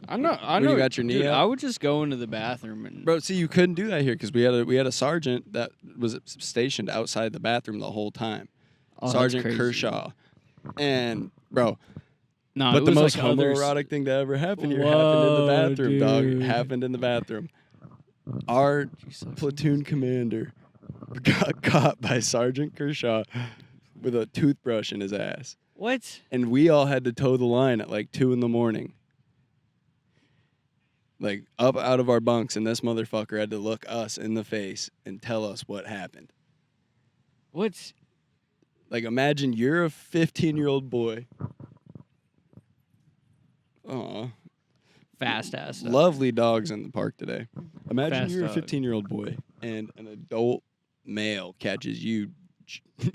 I know. When you got your knee up? I would just go into the bathroom and. Bro, see, you couldn't do that here because we had a sergeant that was stationed outside the bathroom the whole time. Oh, Sergeant that's crazy. Kershaw. And, bro. No, But it the was most like others. homoerotic thing to ever happen here Whoa, happened in the bathroom, dog. dude. Happened in the bathroom. Our platoon commander got caught by Sergeant Kershaw with a toothbrush in his ass. What? And we all had to toe the line at like 2 a.m. Like up out of our bunks, and this motherfucker had to look us in the face and tell us what happened. What? Like imagine you're a 15-year-old boy. Aw. Fast ass. Lovely dogs in the park today. Imagine Fast you're a dog. 15-year-old boy and an adult male catches you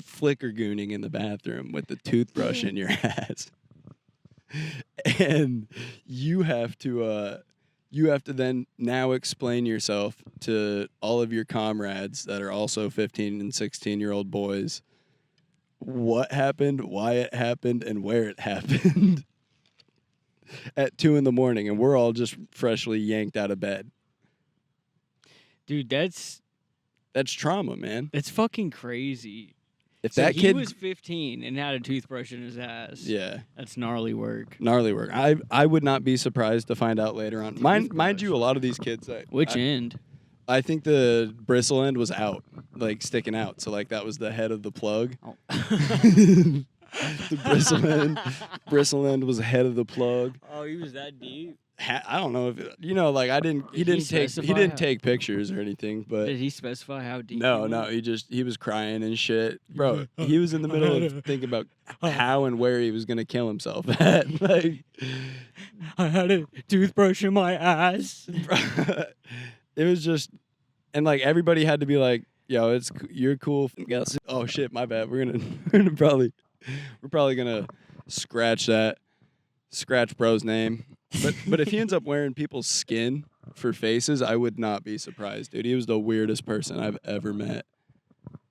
flicker gooning in the bathroom with the toothbrush in your ass. And you have to then now explain yourself to all of your comrades that are also 15 and 16-year-old boys what happened, why it happened, and where it happened. At 2 a.m, and we're all just freshly yanked out of bed. Dude, that's trauma, man. It's fucking crazy. If So that he kid was 15 and had a toothbrush in his ass. yeah, That's gnarly work. gnarly work. I would not be surprised to find out later on. Mind you, a lot of these kids. Which end? I think the bristle end was out, like sticking out. So like that was the head of the plug. Oh. The bristle end was the head of the plug. Oh, he was that deep. I don't know if like I didn't. He Did he didn't specify how- take pictures or anything, but. Did he specify how deep? No, he no, was? he was crying and shit, bro. He was in the middle of thinking about how and where he was gonna kill himself at. Like, I had a toothbrush in my ass. it was just, and like everybody had to be like, "Yo, you're cool." Oh shit, my bad. We're probably gonna scratch bro's name. But if he ends up wearing people's skin for faces, I would not be surprised, dude. He was the weirdest person I've ever met.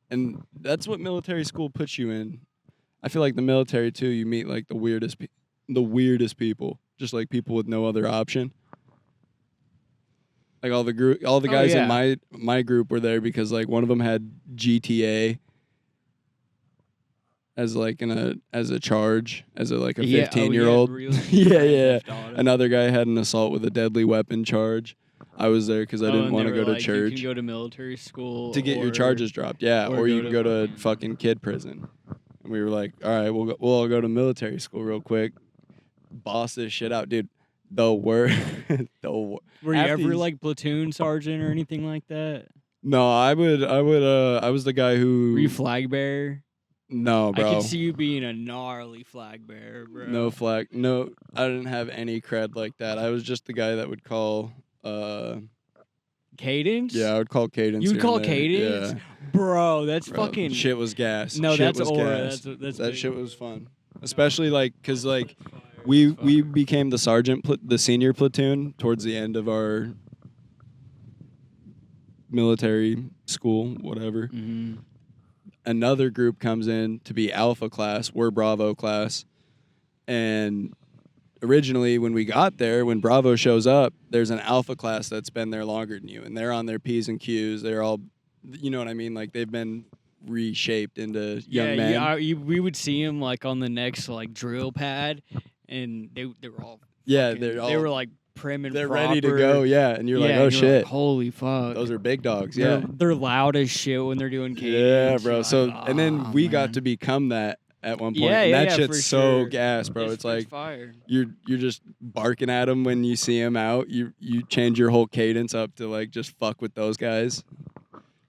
And that's what military school puts you in. I feel like the military too, you meet like the weirdest people, just like people with no other option. Like all the guys in my group were there because like one of them had GTA as like as a charge as a 15-year-old. Yeah. Another guy had an assault with a deadly weapon charge. I was there because I didn't want to go to church. You can go to military school to get your charges dropped. Yeah, or you can go to fucking kid prison. And we were like, all right, we'll all go to military school real quick. Boss this shit out, dude. Were you ever like platoon sergeant or anything like that? No, I was the guy who. Were you flag bearer? No, bro. I can see you being a gnarly flag bearer, bro. No flag. No, I didn't have any cred like that. I was just the guy that would call. Cadence? Yeah, I would call cadence. You would call cadence? Yeah. Bro, that's fucking. Shit was gas. No, shit that's was aura. Gas. That's that shit was fun. Especially because we became the sergeant, the senior platoon towards the end of our military school, whatever. Mm-hmm. Another group comes in to be Alpha class. We're Bravo class. And originally, when we got there, when Bravo shows up, there's an Alpha class that's been there longer than you. And they're on their P's and Q's. They're all, you know what I mean? Like, they've been reshaped into young men. Yeah, we would see them, like, on the next, like, drill pad. And they were all... Yeah, they were, like, prim and they're proper. ready to go, yeah. And you're like, oh, shit. Like, holy fuck. Those are big dogs, yeah. They're loud as shit when they're doing cadence. Yeah, bro. Like, so, and then we got to become that at one point. And that shit's so gas, bro. It's like, fire. You're just barking at them when you see them out. You change your whole cadence up to, like, just fuck with those guys.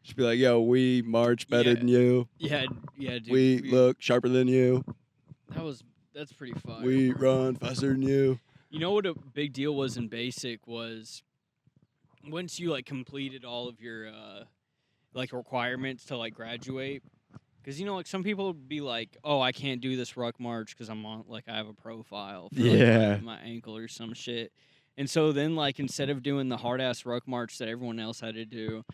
Just be like, yo, we march better than you. Yeah, dude. We look sharper than you. That's pretty fire. We run faster than you. You know what a big deal was in basic was once you like completed all of your like requirements to like graduate, because you know like some people would be like, oh, I can't do this ruck march because I'm on like I have a profile for like, my ankle or some shit, and so then like instead of doing the hard ass ruck march that everyone else had to do.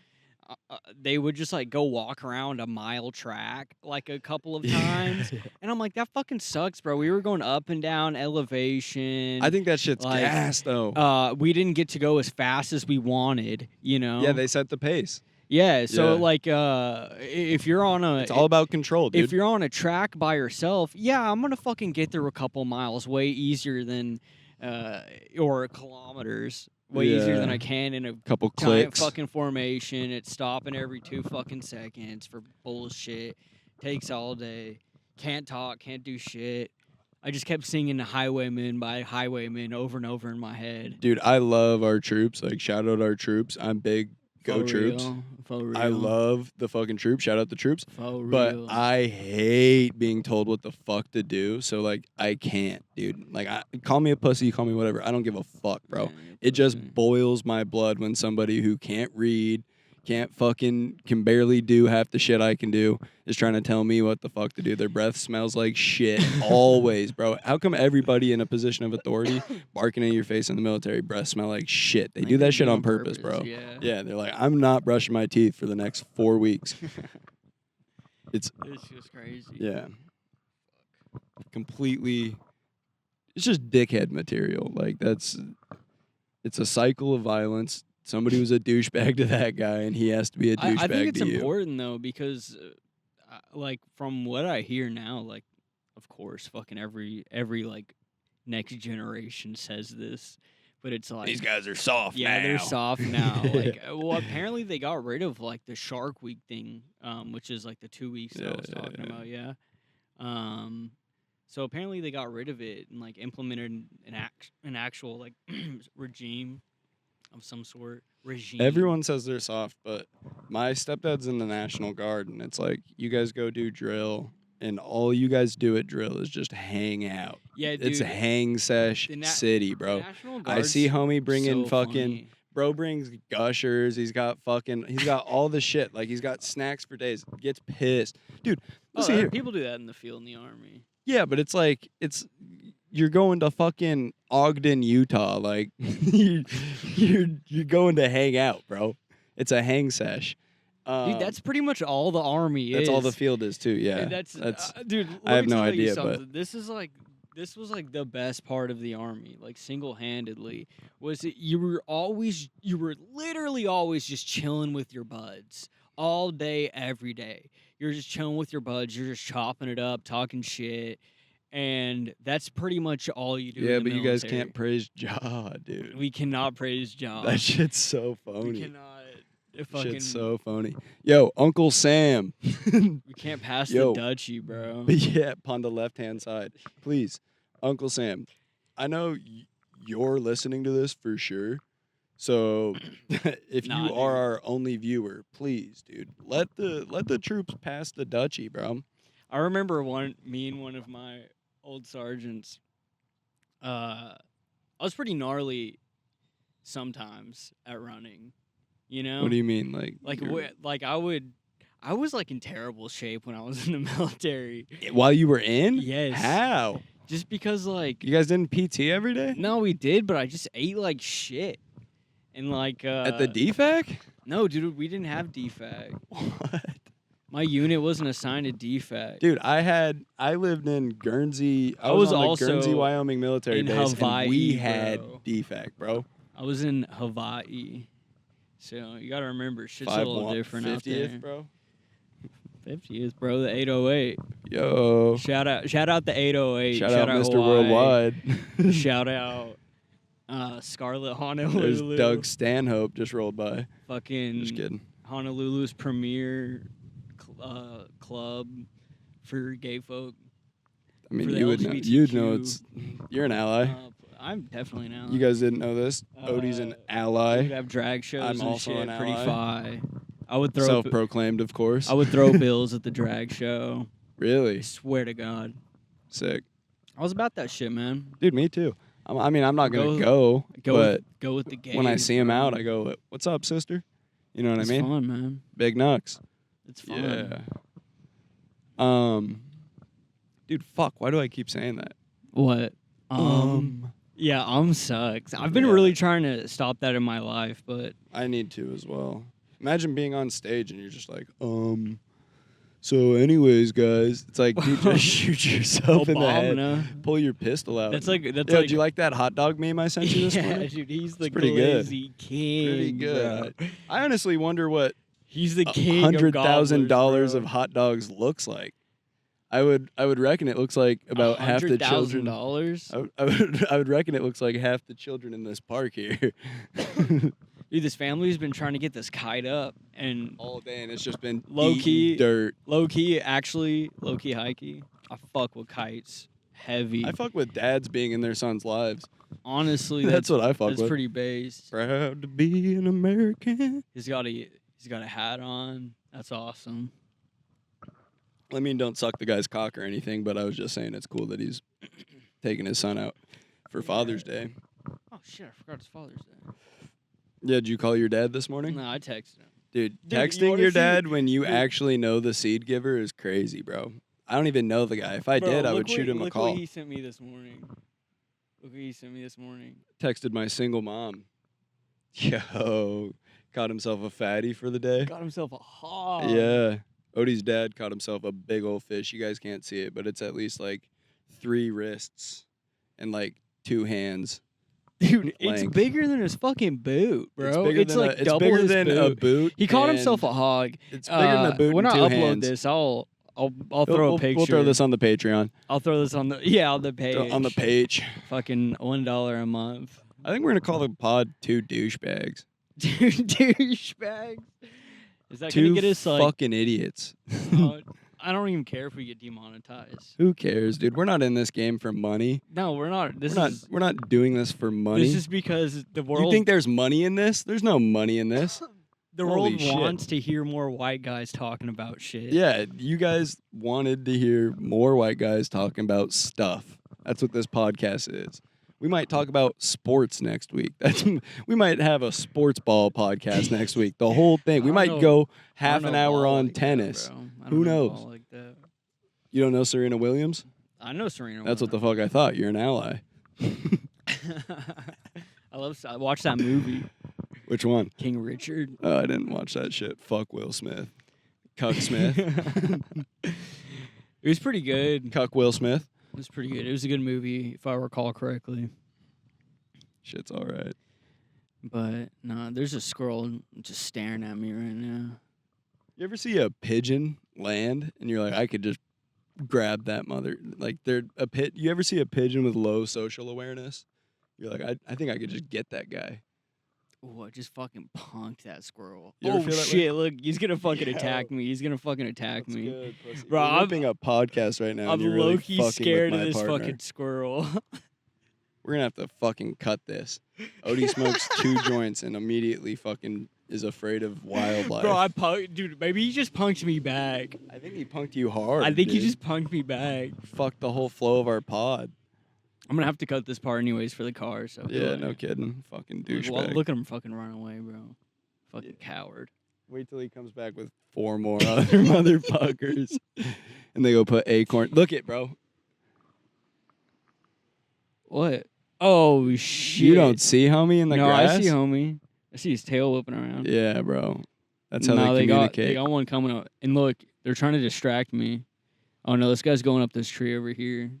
They would just like go walk around a mile track like a couple of times, and I'm like, that fucking sucks, bro. We were going up and down elevation. I think that shit's like, gas, though. We didn't get to go as fast as we wanted, you know. Yeah, they set the pace. Yeah, so like, if you're on it's all about control, dude. If you're on a track by yourself, yeah, I'm gonna fucking get there a couple miles way easier than, or kilometers. Way easier than I can in a couple giant clicks. Fucking formation. It's stopping every 2 fucking seconds for bullshit. Takes all day. Can't talk. Can't do shit. I just kept singing Highwaymen by Highwaymen over and over in my head. Dude, I love our troops. Like, shout out our troops. I'm big. Go troops. Real. I love the fucking troops. Shout out the troops. But Real. I hate being told what the fuck to do. So, like, I can't, dude. Like, call me a pussy, call me whatever. I don't give a fuck, bro. It just boils my blood when somebody who can't read, can barely do half the shit I can do is trying to tell me what the fuck to do. Their breath smells like shit always, bro. How come everybody in a position of authority barking in your face in the military breath smell like shit? They do that shit on purpose, bro. Yeah, they're like, I'm not brushing my teeth for the next 4 weeks. It's just crazy. Yeah. Completely. It's just dickhead material. Like, it's a cycle of violence. Somebody was a douchebag to that guy, and he has to be a douchebag to you. I think it's important, though, because, like, from what I hear now, like, of course, fucking every like, next generation says this, but it's like... These guys are soft now. Yeah, they're soft now. Like, well, apparently they got rid of, like, the Shark Week thing, which is, like, the 2 weeks that I was talking about, So apparently they got rid of it and, like, implemented an actual, like, regime of some sort. Everyone says they're soft, but my stepdad's in the National Guard, and it's like, you guys go do drill, and all you guys do at drill is just hang out. Yeah, dude. It's a hang sesh city, bro. I see homie bringing fucking... Bro brings gushers. He's got all the shit. Like, he's got snacks for days. Gets pissed. Dude, listen here. People do that in the field in the Army. Yeah, but it's like, you're going to fucking Ogden, Utah. Like, you're going to hang out, bro. It's a hang sesh. Dude, that's pretty much all the Army is. That's all the field is, too, yeah. Dude, I have no idea, but... This is like this was like the best part of the army, like single-handedly, was that you were literally always just chilling with your buds all day, every day. You're just chilling with your buds. You're just chopping it up, talking shit, and that's pretty much all you do. Yeah, in the but you guys military. can't praise Ja, dude. We cannot praise John. That shit's so We phony. cannot. Fucking, Shit's so phony. Yo, Uncle Sam. we can't pass Yo. the Dutchie, bro. Yeah, on the left-hand side. Please, Uncle Sam. I know you're listening to this for sure. So if Nah, you dude. are our only viewer, please, dude, let the troops pass the Dutchie, bro. I remember me and one of my old sergeants. I was pretty gnarly sometimes at running. You know, What do you mean, I was like in terrible shape when I was in the military. while you were in? Yes. How? Just because like You guys didn't PT every day? no, we did, but I just ate like shit. And like At the DFAC? no, dude, we didn't have DFAC. What? My unit wasn't assigned a DFAC. Dude, I lived in Guernsey. I was was on the also Guernsey, Wyoming military in base, Hawaii, and we had bro. DFAC, bro. I was in Hawaii. So you gotta remember, shit's a little different out there. 50th, bro. 50th, bro. The 808. Yo. Shout out the 808. Shout out Mr. Hawaii. Worldwide. Shout out Scarlet There's Honolulu. Doug Stanhope just rolled by. Fucking Just kidding. Honolulu's premier club for gay folk. I mean, For the you would know. You'd know it's. You're an ally. I'm definitely now. You guys didn't know this. Odie's an We'd ally. have drag shows I'm and also shit. an Pretty ally. fi. I would throw. Self-proclaimed, of course. I would throw bills at the drag show. I Really swear to God. sick, I was about that shit, man. dude. Me too. I'm not gonna Go- go, but Go with the game. when I see him out, I go, "What's up, sister?" You know what It's I mean? fun, man. Big Nux. It's fun. Yeah. Dude, fuck. Why do I keep saying that? What? Yeah, sucks. I've been Yeah. really trying to stop that in my life, but I need to as well. Imagine being on stage and you're just like, So, anyways, guys, it's like, dude, just shoot yourself in the head. Obama. Pull your pistol out. That's like Yo, like. did you like that hot dog meme I sent you this yeah, morning? dude, he's the pretty good. glizzy king. Pretty good. bro. I honestly wonder what He's the king. $100,000 $100,000 of hot dogs looks like. I would reckon it looks like about half the children. I would reckon it looks like half the children in this park here. Dude, this family's been trying to get this kite up, and All day, and it's just been Low key. dirt. low key, high key. I fuck with kites heavy. I fuck with dads being in their sons' lives. Honestly, That's what I fuck that's with. pretty base. Proud to be an American. He's got a hat on. That's awesome. I mean, don't suck the guy's cock or anything, but I was just saying it's cool that he's taking his son out for Father's Day. Oh shit, I forgot it's Father's Day. Yeah, did you call your dad this morning? No, I texted him. Dude, Dude, you texting wanna your see- dad when you Dude. actually know the seed giver is crazy, bro. I don't even know the guy. If I did, I would shoot him a Look call. what he sent me this morning. Texted my single mom. Yo, caught himself a fatty for the day. Got himself a hog. Yeah. Odie's dad caught himself a big old fish. You guys can't see it, but it's at least like 3 wrists and like 2 hands. Dude, it's length. bigger than his fucking boot, bro. It's bigger than like a, double it's bigger his than boot. a boot. He caught and himself a hog. It's bigger than a boot When and I 2 upload hands. this, I'll throw a picture. We'll throw this on the Patreon. I'll throw this on the on the page. On the page. Fucking $1 a month. I think we're gonna call the pod 2 douchebags. Dude, douchebags. Is that 2 gonna get us like? fucking idiots. I don't even care if we get demonetized. Who cares, dude? We're not in this game for money. No, we're not. We're not doing this for money. This is because the world. You think there's money in this? There's no money in this. the Holy world shit. wants to hear more white guys talking about shit. Yeah, you guys wanted to hear more white guys talking about stuff. That's what this podcast is. We might talk about sports next week. We might have a sports ball podcast next week. The whole thing. We I might don't go I half don't an know hour ball on like that, tennis. bro. I Who don't know knows? ball like that. You don't know Serena Williams? I know Serena. That's what the fuck I thought. You're an ally. I watched that movie, Which one? King Richard. Oh, I didn't watch that shit. Fuck Will Smith. Cuck Smith. It was pretty good. Cuck Will Smith. It was pretty good. It was a good movie, if I recall correctly. Shit's all right. But nah, there's a squirrel just staring at me right now. You ever see a pigeon land and you're like, I could just grab that mother? Like, they're a pit. You ever see a pigeon with low social awareness? You're like, I think I could just get that guy. Oh, I just fucking punked that squirrel. You ever Oh feel that way? shit! Look, he's gonna fucking Yeah. attack me. He's gonna fucking attack That's me. good, pussy. Bro, We're ripping a podcast right now. I'm and you're really low-key fucking scared with of my this partner. fucking squirrel. We're gonna have to fucking cut this. Odie smokes 2 joints and immediately fucking is afraid of wildlife. Bro, I punked, dude. Maybe he just punked me back. I think he punked you hard. I think dude. he just punked me back. Fucked the whole flow of our pod. I'm gonna have to cut this part anyways for the car. So Yeah, no kidding. Fucking douchebag. Well, look at him fucking run away, bro. Fucking coward. Wait till he comes back with 4 more other motherfuckers, and they go put acorn. Look it, bro. What? Oh shit! You don't see homie in the no, grass? I see homie. I see his tail whipping around. Yeah, bro. That's how No, they got communicate. one coming up. And look, they're trying to distract me. Oh no, this guy's going up this tree over here.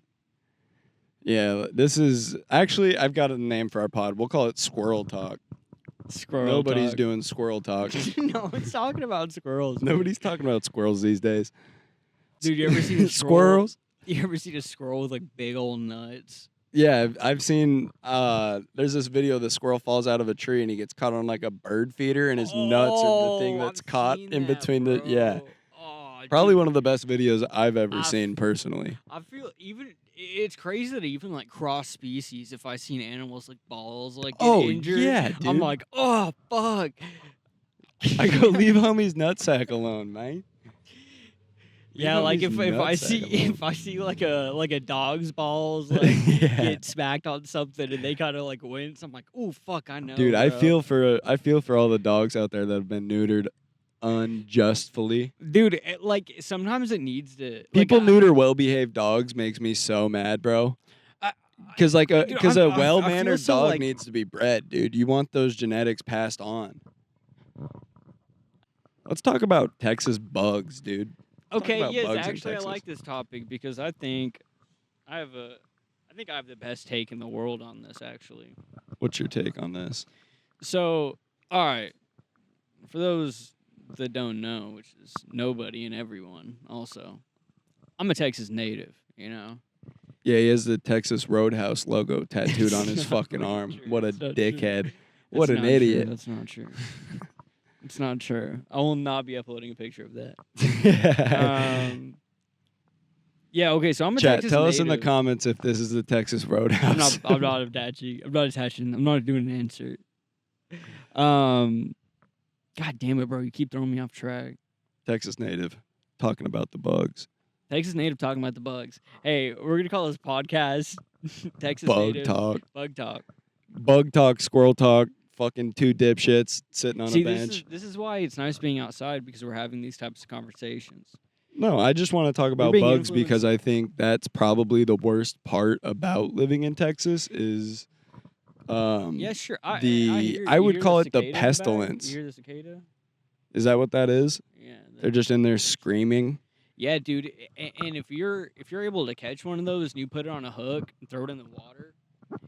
Yeah, this is actually I've got a name for our pod. We'll call it Squirrel Talk. Squirrel Nobody's talk. doing squirrel talk. No one's talking about squirrels. Nobody's talking about squirrels these days. Dude, you ever seen a squirrels? You ever seen a squirrel with like big old nuts? Yeah, I've seen. There's this video. The squirrel falls out of a tree and he gets caught on like a bird feeder, and his nuts are the thing that's I've caught seen in that, between the. bro. Yeah, Oh, probably dude, one of the best videos I've ever I've- seen personally. I feel even it's crazy that even like cross species, if I seen animals like balls like get Oh, injured, yeah, dude. I'm like, oh fuck. I go leave homie's nutsack alone, man. Yeah, Leave like homie's if I nutsack see alone. if I see like a dog's balls like Yeah. get smacked on something and they kind of like wince, I'm like, oh fuck, I know. Dude, I bro." feel for all the dogs out there that have been neutered unjustly. Dude, like sometimes it needs to. People like, neuter well-behaved dogs makes me so mad, bro. Because like dude, because I a feel well-mannered so, dog like- needs to be bred, dude. You want those genetics passed on. Let's talk about Texas bugs, dude. Talk Okay, about yes, bugs in actually, I Texas. like this topic because I think I have the best take in the world on this. Actually, What's your take on this? so all right, for those that don't know, which is nobody and everyone, also, I'm a Texas native. You know, Yeah, he has the Texas Roadhouse logo tattooed on his It's fucking not arm. true. What a It's not true. dickhead. What That's an not true. idiot. That's not true. It's not true. I will not be uploading a picture of that. Yeah. Okay. So I'm a Chat, Texas tell native. us in the comments if this is the Texas Roadhouse. I'm not attaching. I'm not attaching. I'm not doing an insert. God damn it, bro! You keep throwing me off track. Texas native talking about the bugs. Texas native talking about the bugs. Hey, we're gonna call this podcast Texas Bug native talk. Bug talk. Bug talk, squirrel talk, fucking 2 dipshits sitting on See, a bench. this is why it's nice being outside because we're having these types of conversations. No, I just want to talk about being bugs because influenced. I think that's probably the worst part about living in Texas is Yeah, sure. I you would hear call it the cicada in back? pestilence. You hear the cicada? Is that what that is? Yeah. They're just in there screaming. Yeah, dude. And if you're able to catch one of those and you put it on a hook and throw it in the water,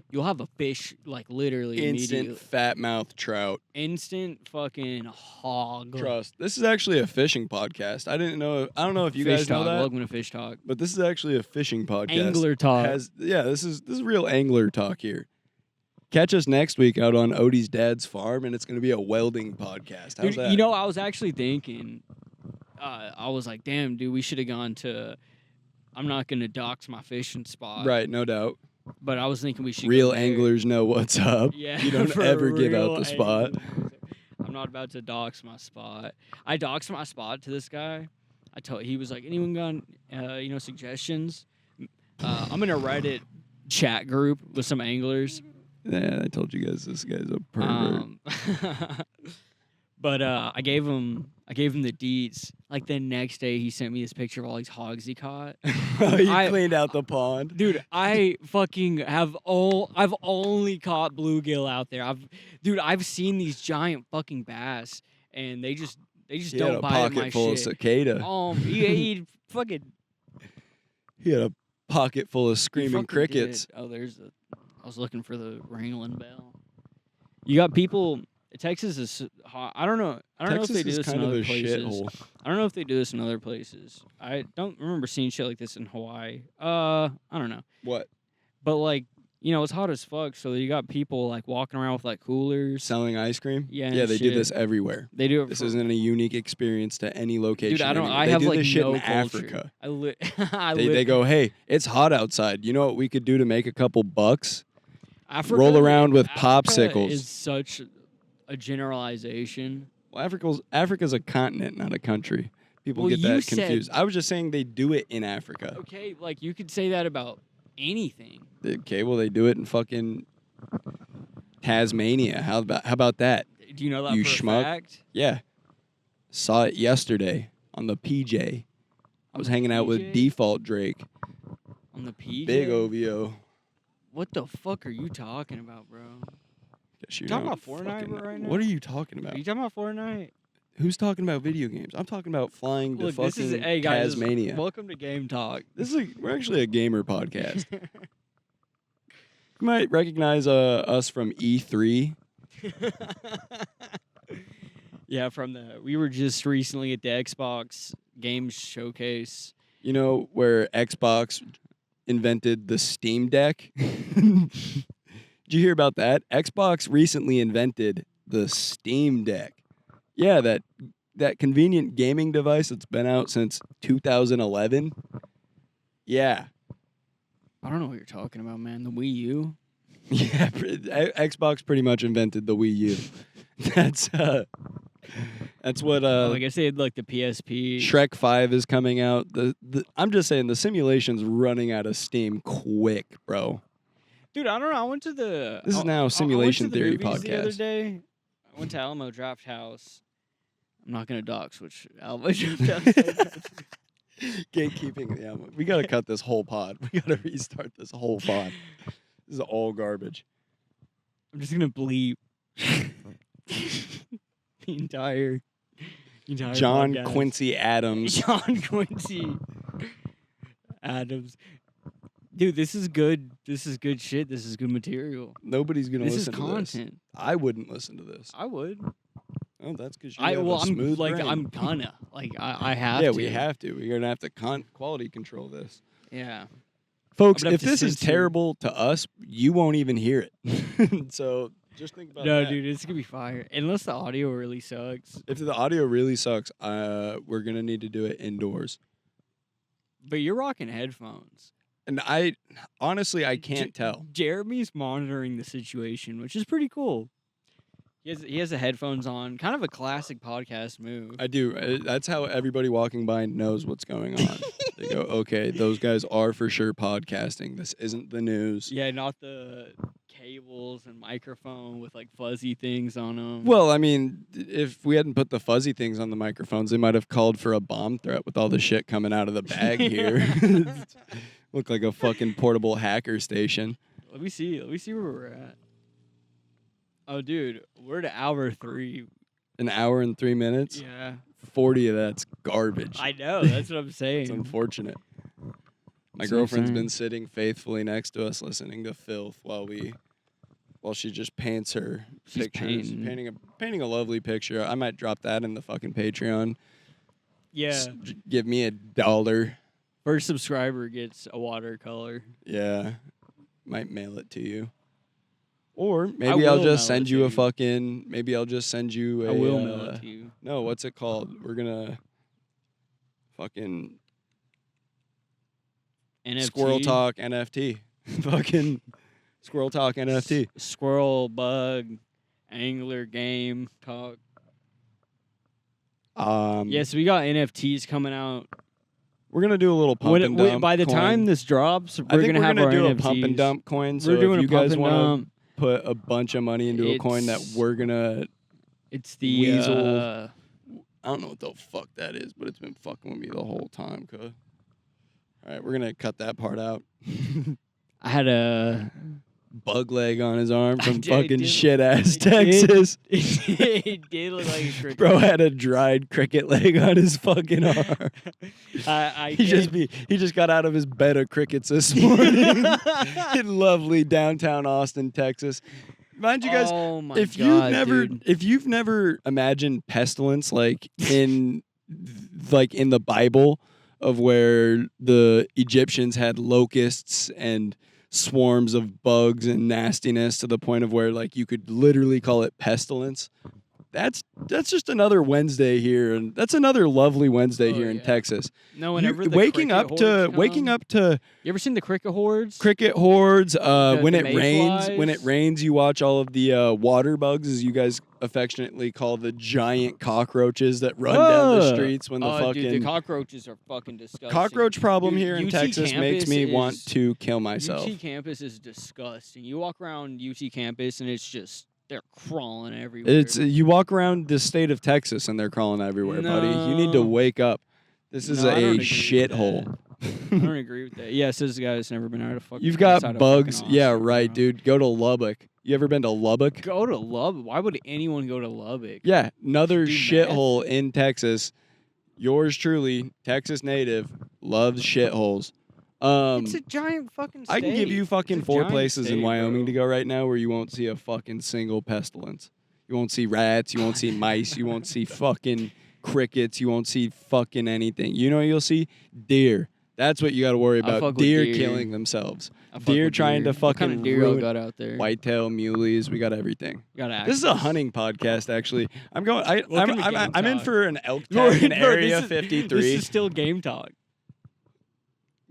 you'll have a fish like literally Instant immediately. fat mouth trout. Instant fucking hog. Trust. This is actually a fishing podcast. I didn't know. I don't know if you Fish guys know talk. that, Welcome to Fish Talk. but this is actually a fishing podcast. Angler talk. This is real angler talk here. Catch us next week out on Odie's dad's farm, and it's going to be a welding podcast. How's Dude, that? you know, I was actually thinking, I was like, damn, dude, we should have gone to. I'm not gonna dox my fishing spot, Right, no doubt. But I was thinking we should. Real go there. anglers know what's up. Yeah, You don't for ever give out real the spot. anglers. I'm not about to dox my spot. I doxed my spot to this guy. He was like, anyone got suggestions? I'm in a Reddit chat group with some anglers. Yeah, I told you guys this guy's a pervert. But I gave him the deets. Like the next day, he sent me this picture of all these hogs he caught. You cleaned out the pond. Dude, I fucking I've only caught bluegill out there. I've seen these giant fucking bass, and they just He don't had a bite my pocket full of shit. cicada. He fucking He had a pocket full of You screaming fucking crickets. did. Oh, I was looking for the Ringling Bell. You got people. Texas is hot. I don't know. I don't know if Texas they do is this in kind of other a places. shithole. I don't know if they do this in other places. I don't remember seeing shit like this in Hawaii. I don't know. What? But like, it's hot as fuck. So you got people like walking around with like coolers. Selling ice cream? Yeah, Yeah, and they do shit. this everywhere. They do it. This isn't a unique experience to any location. Dude, I don't. anywhere. I They have do like this shit no in culture. Africa. They go, hey, it's hot outside. You know what we could do to make a couple bucks? Africa, Roll around with Africa popsicles. Is such a generalization. Well, Africa's a continent, not a country. People Well, get you that said- confused. I was just saying they do it in Africa. Okay, like you could say that about anything. Okay, well they do it in fucking Tasmania. How about that? Do you know that You for schmuck. a fact? Yeah. Saw it yesterday on the PJ. I was hanging out with PJ? Default Drake. On the PJ? Big OVO. What the fuck are you talking about, bro? Guess you Talking don't about Fortnite fucking know. right now? What are you talking about? Are you talking about Fortnite? Who's talking about video games? I'm talking about flying to Look, fucking this is hey guys. Tasmania. Welcome to Game Talk. We're actually a gamer podcast. You might recognize us from E3. Yeah, we were just recently at the Xbox Games Showcase. You know where Xbox invented the Steam Deck? Did you hear about that? Xbox recently invented the Steam Deck. Yeah, that convenient gaming device that's been out since 2011. Yeah. I don't know what you're talking about, man. The Wii U. Yeah, Xbox pretty much invented the Wii U. That's what I guess they had like the PSP. Shrek 5 is coming out. I'm just saying the simulation's running out of steam quick, bro. Dude, I don't know. I went to the. This is now a I went simulation to the theory movies The other podcast. day, I went to Alamo Draft House. I'm not gonna dox which Alamo Draft House. Gatekeeping the album. We gotta cut this whole pod. We gotta restart this whole pod. This is all garbage. I'm just gonna bleep the entire John podcast. Quincy Adams. John Quincy Adams. Dude, this is good. This is good shit. This is good material. Nobody's gonna This is listen to this. content. I wouldn't listen to this. I would. Oh, that's because you I have well, a I'm smooth like brain. I'm gonna like I have yeah, to. we have to. We're gonna have to quality control this. Yeah. Folks, I'm gonna if have to this is censor- terrible to us, you won't even hear it. So just think about No, that. dude, it's gonna be fire. Unless the audio really sucks. If the audio really sucks, we're gonna need to do it indoors. But you're rocking headphones. And I honestly can't tell. Jeremy's monitoring the situation, which is pretty cool. He has the headphones on. Kind of a classic podcast move. I do. That's how everybody walking by knows what's going on. They go, okay, those guys are for sure podcasting. This isn't the news. Yeah, not the cables and microphone with like fuzzy things on them. Well, I mean, if we hadn't put the fuzzy things on the microphones, they might have called for a bomb threat with all the shit coming out of the bag here. Look like a fucking portable hacker station. Let me see where we're at. Oh, dude, we're at hour 3. An hour and 3 minutes? Yeah. 40 of that's garbage. I know. That's what I'm saying. It's unfortunate. My That's what I'm girlfriend's saying. been sitting faithfully next to us listening to filth while she just paints her She's pictures. Painting a lovely picture. I might drop that in the fucking Patreon. Yeah. Give me $1. First subscriber gets a watercolor. Yeah. Might mail it to you. Or maybe will I'll mail just it send to you a you. fucking. Maybe I'll just send you a. I will mail it to you. No, what's it called? We're gonna fucking NFT. Squirrel Talk NFT. Fucking Squirrel Talk NFT. Squirrel, bug, angler, game, talk. Yes, we got NFTs coming out. We're gonna do a little pump and dump. By the coin. time this drops, I we're think gonna have our do NFTs. a pump and dump coin. So We're doing if you a pump guys and want dump. to put a bunch of money into a coin that It's- we're gonna, It's the Weasel. I don't know what the fuck that is, but it's been fucking with me the whole time. Cuz. All right, we're gonna cut that part out. I had a bug leg on his arm from It fucking did- shit ass it did. Texas. It did look like a cricket. Bro had a dried cricket leg on his fucking arm. He just got out of his bed of crickets this morning in lovely downtown Austin, Texas. Mind you guys, Oh my if God, dude. you've never imagined pestilence like in the Bible of where the Egyptians had locusts and swarms of bugs and nastiness to the point of where like you could literally call it pestilence. That's just another Wednesday here, and that's another lovely Wednesday here in Texas. No, whenever the waking up to You ever seen the cricket hordes? cricket hordes. When the it rains, mayflies? you watch all of the water bugs, as you guys affectionately call the giant cockroaches that run down the streets when the fucking dude, the cockroaches are fucking disgusting. cockroach problem Dude, here in UT Texas makes campus me want is- to kill myself. UT campus is disgusting. You walk around UT campus and it's just they're crawling everywhere. It's you walk around the state of Texas and they're crawling everywhere, buddy. You need to No. wake up. This is No, I don't a agree with shithole. I don't agree with that. Yeah, says the guy that's never been out of fucking. You've outside got of bugs. fucking Yeah, Austin, right, bro. dude. Go to Lubbock. You ever been to Lubbock? Go to Lubbock. Why would anyone go to Lubbock? Yeah, another Do shithole in Texas. Yours truly, Texas native, loves shitholes. It's a giant fucking state. I can give you fucking It's a 4 giant places in state, Wyoming bro. to go right now where you won't see a fucking single pestilence. You won't see rats. You won't see mice. You won't see fucking crickets. You won't see fucking anything. You know what you'll see? Deer. That's what you got to worry I about. fuck with Deer deer. killing themselves. I fuck Deer with trying to What kind fucking of deer y'all ruin got out there? whitetail, muleys. We got everything. You got This is a axes? hunting podcast, actually. I'm going. Welcome to Game I'm in Talk. for an elk Bro, tag in bro, Area this is- 53. This is still game talk.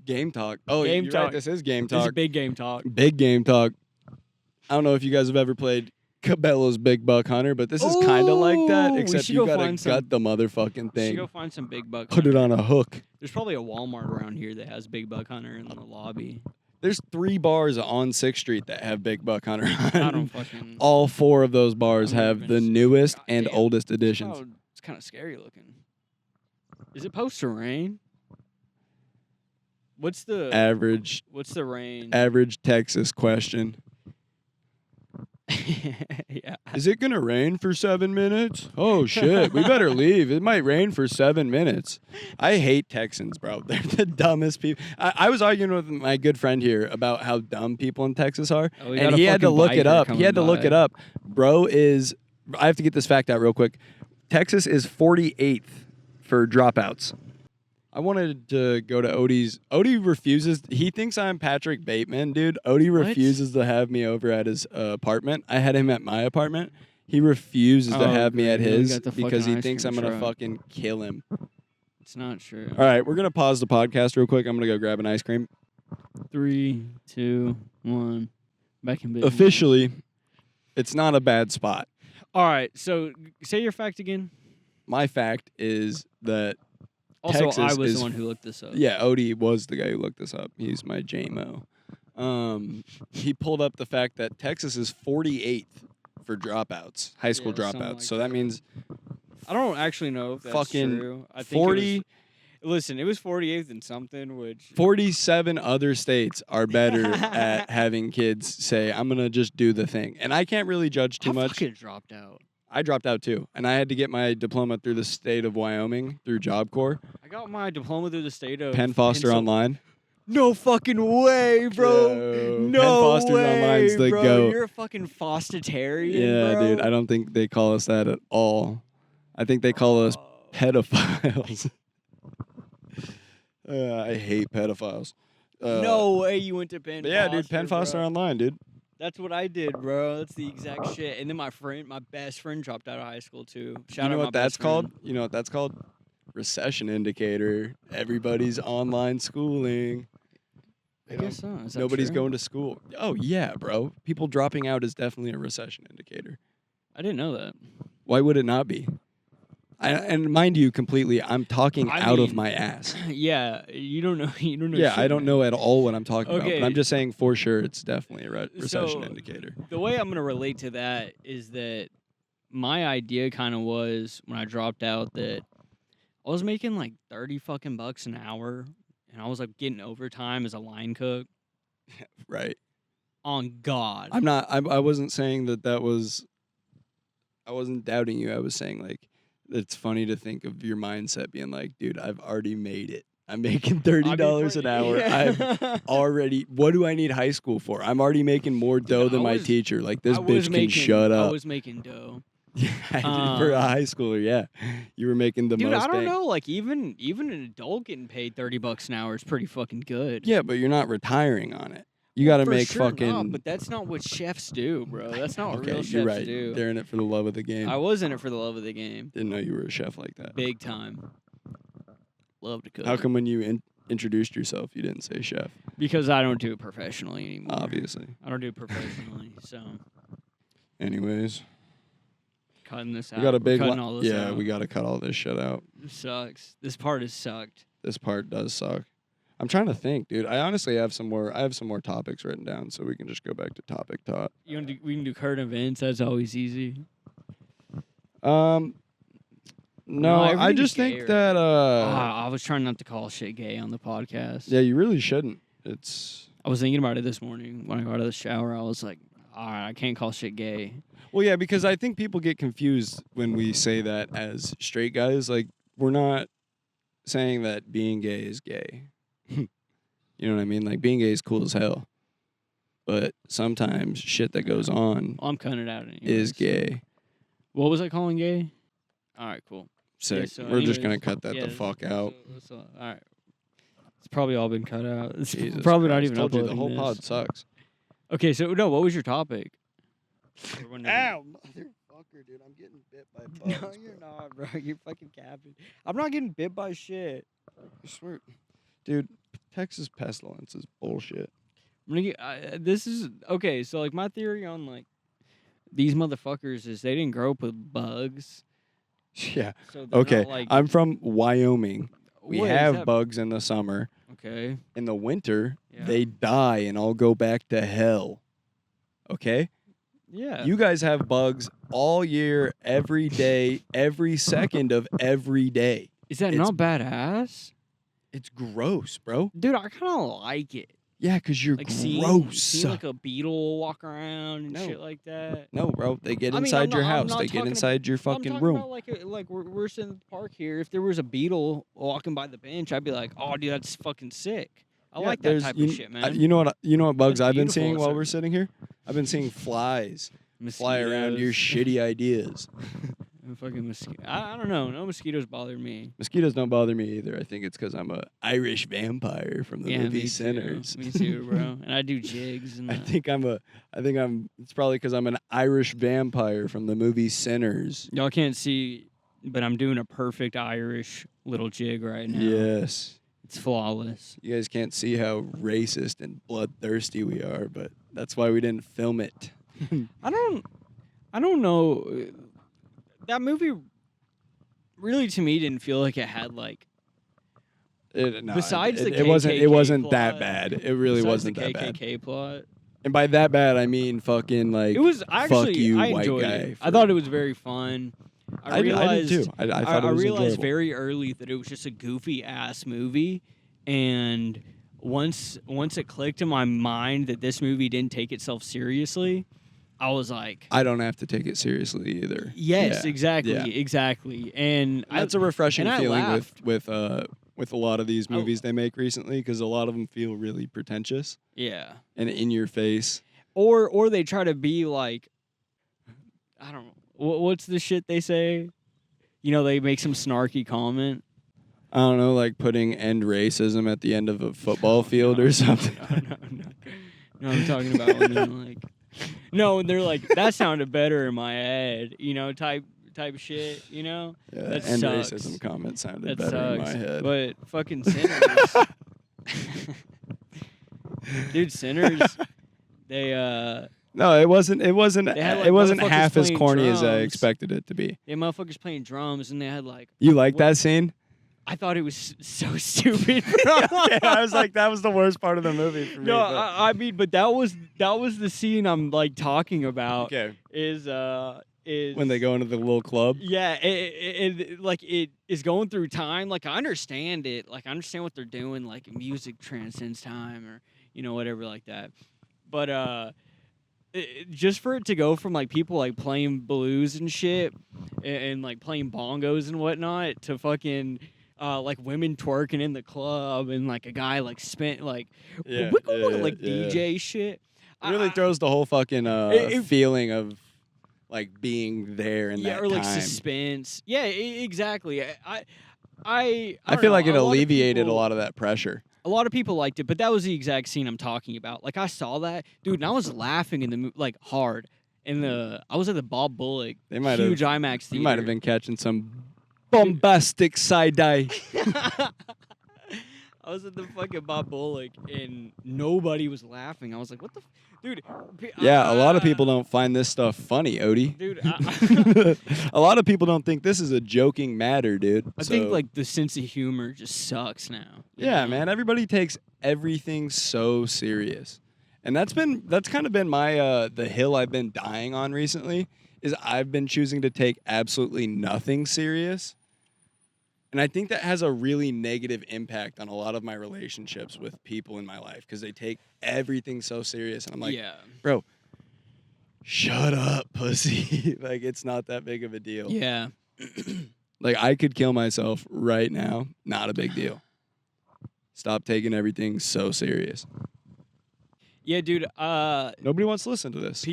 Game talk. Oh, Game you're talk. right. This is game This is talk. big game talk. Big game talk. I don't know if you guys have ever played Cabela's Big Buck Hunter, but this is kind of like that, Ooh, we except should you go gotta find gut some- the motherfucking We should thing. go find some big buck. Put it hunter. on a hook. There's probably a Walmart around here that has big buck hunter in the lobby. There's 3 bars on 6th Street that have Big Buck Hunter. I don't fucking. All 4 of those bars I've never have been the to- newest God and damn. oldest editions. Oh, it's kind of scary looking. Is it supposed to rain? What's the Average rain? Texas question. Yeah. Is it gonna rain for 7 minutes? Oh shit, we better leave. It might rain for 7 minutes. I hate Texans, bro. They're the dumbest people. I was arguing with my good friend here about how dumb people in Texas are, Oh, we got and a he had to fucking look it biker up. He coming had to look by. it up. Bro is. I have to get this fact out real quick. Texas is 48th for dropouts. I wanted to go to Odie's. Odie refuses. He thinks I'm Patrick Bateman, dude. Odie What? refuses to have me over at his apartment. I had him at my apartment. He refuses to Oh, have me at great. Yeah, we his got the because he fucking ice thinks I'm cream gonna truck. fucking kill him. It's not true. All right, we're gonna pause the podcast real quick. I'm gonna go grab an ice cream. 3, 2, 1. Back in business. Officially, it's not a bad spot. All right. So say your fact again. My fact is that Also, Texas I was is the one who looked this up. yeah, Odie was the guy who looked this up. He's my JMO. He pulled up the fact that Texas is 48th for dropouts, high school Yeah, something dropouts. like So that means I don't actually know if that's Fucking true. I think 40 Listen, it was 48th and something, which 47 other states are better at having kids say, I'm going to just do the thing. And I can't really judge too I much. fucking dropped out. I dropped out too. And I had to get my diploma through the state of Wyoming through Job Corps. I got my diploma through the state of Penn Foster Online. No fucking way, bro. Yo, No Penn Foster way, Online's the bro. GOAT. You're a fucking Fostatarian, Yeah, bro. dude. I don't think they call us that at all. I think they call us Oh. pedophiles. I hate pedophiles. No way you went to Penn But yeah, Foster, dude. Penn Foster bro. Online, dude. That's what I did, bro. That's the exact shit. And then my best friend dropped out of high school too. Shout You know out my what that's best friend. called? You know what that's called? Recession indicator. Everybody's online schooling. I guess so. Is that Nobody's true? going to school. Oh yeah, bro. People dropping out is definitely a recession indicator. I didn't know that. Why would it not be? And mind you, completely, I'm talking I out of mean, my ass. Yeah, you don't know. You don't know. Yeah, shit, I don't man. know at all what I'm talking about, Okay. but I'm just saying for sure it's definitely a recession So, indicator. The way I'm gonna relate to that is that my idea kind of was when I dropped out that I was making like 30 fucking bucks an hour, and I was like getting overtime as a line cook. Right. On God. I'm not. I wasn't saying that was. I wasn't doubting you. I was saying like it's funny to think of your mindset being like, dude, I've already made it. I'm making $30 an hour. I've already. What do I need high school for? I'm already making more dough than my teacher. Like this bitch can shut up. I was making dough. Yeah, for a high schooler, yeah, you were making the dude, most. I don't bang. know. Like even an adult getting paid $30 an hour is pretty fucking good. Yeah, but you're not retiring on it. You got to make sure fucking. Not, but that's not what chefs do, bro. That's not what real chefs you're right. do. They're in it for the love of the game. I was in it for the love of the game. Didn't know you were a chef like that. Big time. Love to cook. How come when you introduced yourself, you didn't say chef? Because I don't do it professionally anymore. Obviously. I don't do it professionally, so. Anyways. Cutting this out. We got a big cutting all this out. we got to cut all this shit out. This sucks. This part has sucked. This part does suck. I'm trying to think, dude. I honestly have some more. I have some more topics written down, so we can just go back to topic talk. We can do current events. That's always easy. No, I just think that. I was trying not to call shit gay on the podcast. Yeah, you really shouldn't. I was thinking about it this morning when I got out of the shower. I was like, all right, I can't call shit gay. Well, yeah, because I think people get confused when we say that as straight guys. Like, we're not saying that being gay is gay. You know what I mean? Like, being gay is cool as hell. But sometimes shit that goes on I'm cutting it out anyways. is gay. What was I calling gay? All right, cool. Sick. Yeah, so We're just anyways, going to cut that the fuck out. All right. It's probably all been cut out. It's Jesus probably not Christ. even Told you, uploading the whole this. pod sucks. Okay, so no, what was your topic? Ow, motherfucker, dude. I'm getting bit by bugs. No, you're not, bro. You're fucking capping. I'm not getting bit by shit. I swear. Dude, Texas pestilence is bullshit. I'm gonna get, this is okay. So like my theory on like these motherfuckers is they didn't grow up with bugs. Yeah. So they're Okay. not, like, I'm from Wyoming. We what is have that? bugs in the summer. Okay. In the winter, Yeah. they die and all go back to hell. Okay? Yeah. You guys have bugs all year, every day, every second of every day. Is that it's- not badass? It's gross, bro. Dude, I kind of like it. Yeah, because you're Like gross. seeing like a beetle walk around and No. shit like that. No, bro. They get I mean, inside I'm your not- I'm house. not They get talking inside your I'm fucking talking room. about like we're sitting at the park here. If there was a beetle walking by the bench, I'd be like, oh, dude, that's fucking sick. I Yeah, like that there's- type you, of shit, man. You know what bugs That's I've been beautiful, seeing while sir. we're sitting here? I've been seeing flies fly around your shitty ideas. Fucking mosquito. I don't know. No mosquitoes bother me. Mosquitoes don't bother me either. I think it's because I'm a Irish vampire from the movie me Sinners. Too. Me too, bro. And I do jigs and It's probably because I'm an Irish vampire from the movie Sinners. y'all can't see, but I'm doing a perfect Irish little jig right now. Yes. It's flawless. You guys can't see how racist and bloodthirsty we are, but that's why we didn't film it. I don't know. That movie really to me didn't feel like it had like besides the it wasn't KKK that plot, bad. It really besides wasn't the that bad. KKK plot. And by that bad, I mean fucking like It was fuck actually you, I white enjoyed guy. it. I thought it was very fun. I did realized too. I thought it was realized enjoyable. very early that it was just a goofy ass movie, and once it clicked in my mind that this movie didn't take itself seriously, I was like, I don't have to take it seriously either. yes, Yeah. exactly, Yeah. exactly. And That's a refreshing and I feeling laughed. with a lot of these movies they make recently, because a lot of them feel really pretentious yeah. and in your face. Or they try to be like, I don't know, what's the shit they say? You know, they make some snarky comment. I don't know, like putting end racism at the end of a football field or something. No, I'm talking about when they're like, no, and they're like, that sounded better in my head, you know, type shit, you know? Yeah, That end sucks. racism comment sounded That better sucks. in my head. But fucking Sinners. Dude, Sinners, they No, it wasn't. They had, like, it wasn't motherfuckers half as playing corny as I drums. expected it to be. had motherfuckers playing drums and they had like, You like What- that scene? I thought it was so stupid, bro. Yeah, I was like, that was the worst part of the movie for me. No, but- I mean, but that was the scene I'm like talking about. okay. Is When they go into the little club. Yeah, it is going through time. Like I understand it. Like I understand what they're doing. Like music transcends time, or you know whatever like that. But just for it to go from like people like playing blues and shit and like playing bongos and whatnot to fucking like women twerking in the club and like a guy like spent like like DJ shit. It really throws the whole fucking feeling of like being there in that or like time. suspense. Yeah, exactly. I don't feel know, like it a lot of alleviated people- a lot of that pressure. A lot of people liked it, but that was the exact scene I'm talking about. Like I saw that, dude, and I was laughing in the like hard. I was at the Bob Bullock huge IMAX theater. You might have been catching some bombastic side eye. I was at the fucking Bob Bullock and nobody was laughing. I was like, "What the, dude?" Yeah, a lot of people don't find this stuff funny, Odie. Dude, a lot of people don't think this is a joking matter, dude. I think like the sense of humor just sucks now. Yeah, man. Everybody takes everything so serious, and that's kind of been my the hill I've been dying on recently. Is I've been choosing to take absolutely nothing serious. And I think that has a really negative impact on a lot of my relationships with people in my life because they take everything so serious. And I'm like, bro, shut up, pussy. Like, it's not that big of a deal. Yeah. Like, I could kill myself right now. Not a big deal. Stop taking everything so serious. Yeah, dude. Nobody wants to listen to this.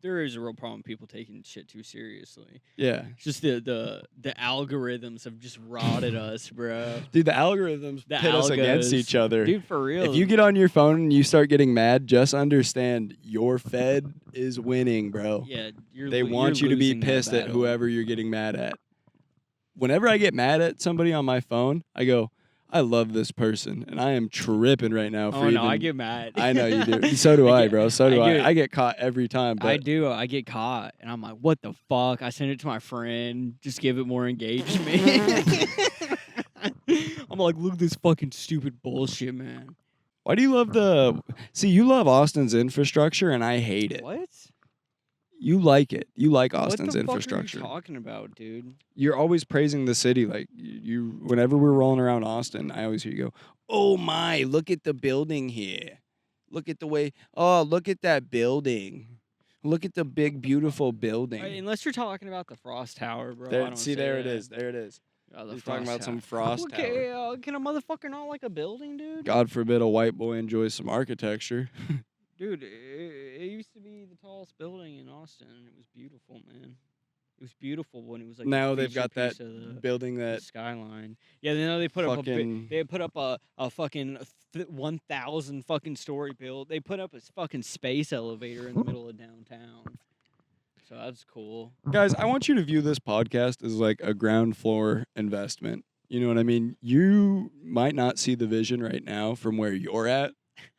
There is a real problem with people taking shit too seriously. Yeah. It's just the algorithms have just rotted us, bro. Dude, the algorithms pit us against each other. Dude, for real. If you get on your phone and you start getting mad, just understand your Fed is winning, bro. Yeah, they want you to be pissed at whoever you're getting mad at. Whenever I get mad at somebody on my phone, I go, I love this person, and I am tripping right now. I get mad. I know you do. So do I, bro. So do I. I get caught every time. But I do. I get caught, and I'm like, what the fuck? I send it to my friend. Just give it more engagement. I'm like, look at this fucking stupid bullshit, man. Why do you love See, you love Austin's infrastructure, and I hate it. What? You like it. You like Austin's infrastructure. What are you talking about, dude? You're always praising the city. Like you, whenever we're rolling around Austin, I always hear you go, "Oh my, look at the building here. Look at the way. Oh, look at that building. Look at the big, beautiful building." Unless you're talking about the Frost Tower, bro. There it is. There it is. He's talking about some Frost Tower. Can a motherfucker not like a building, dude? God forbid a white boy enjoys some architecture. Dude, it used to be the tallest building in Austin. It was beautiful, man. It was beautiful when it was like now they've got that building that skyline. Yeah, they put up they put up a fucking 1,000 fucking story build. They put up a fucking space elevator in the middle of downtown. So that's cool. Guys, I want you to view this podcast as like a ground floor investment. You know what I mean? You might not see the vision right now from where you're at.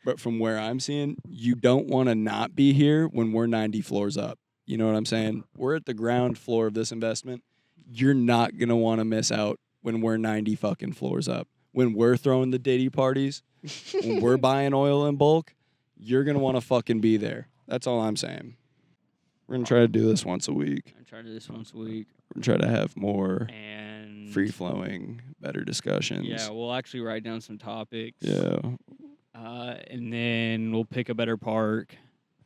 But from where I'm seeing, you don't want to not be here when we're 90 floors up. You know what I'm saying? We're at the ground floor of this investment. You're not going to want to miss out when we're 90 fucking floors up. When we're throwing the Diddy parties, when we're buying oil in bulk, you're going to want to fucking be there. That's all I'm saying. We're going to try to do this once a week. We're going to try to have more and free-flowing, better discussions. Yeah, we'll actually write down some topics. Yeah. And then we'll pick a better park.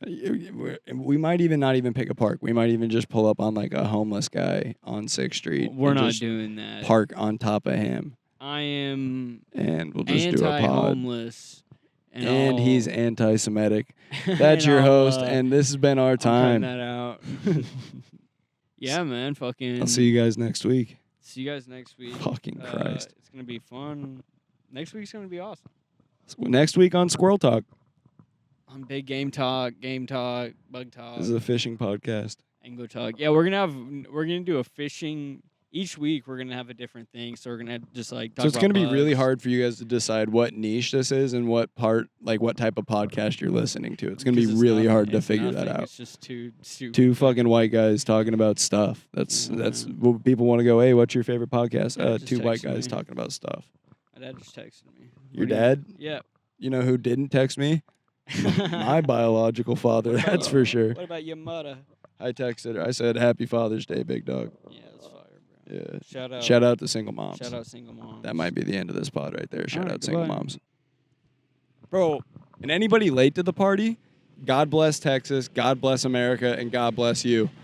We might even not even pick a park. We might even just pull up on like a homeless guy on 6th Street. We're not doing that. Park on top of him. I am and we'll just do a pod. Anti-homeless. And he's anti-Semitic. That's your host, and this has been our time. That out. Yeah, man. Fucking. I'll see you guys next week. See you guys next week. Fucking Christ. It's gonna be fun. Next week's gonna be awesome. Next week on Squirrel Talk. On Big Game Talk, Bug Talk. This is a fishing podcast. Angler Talk. Yeah, we're gonna do a fishing. Each week we're gonna have a different thing, so we're gonna just like talk. So it's gonna be really hard for you guys to decide what niche this is and what part, like what type of podcast you're listening to. It's gonna be really hard to figure that out. It's just two fucking white guys talking about stuff. That's what people want to go. Hey, what's your favorite podcast? Two white guys talking about stuff. My dad just texted me. Your dad? Yeah. You know who didn't text me? My biological father. That's for sure. What about your mother? I texted her. I said, "Happy Father's Day, big dog." Yeah, that's fire, bro. Yeah. Shout out to single moms. Shout out single moms. That might be the end of this pod right there. Shout out single moms. Bro, And anybody late to the party, God bless Texas, God bless America, and God bless you.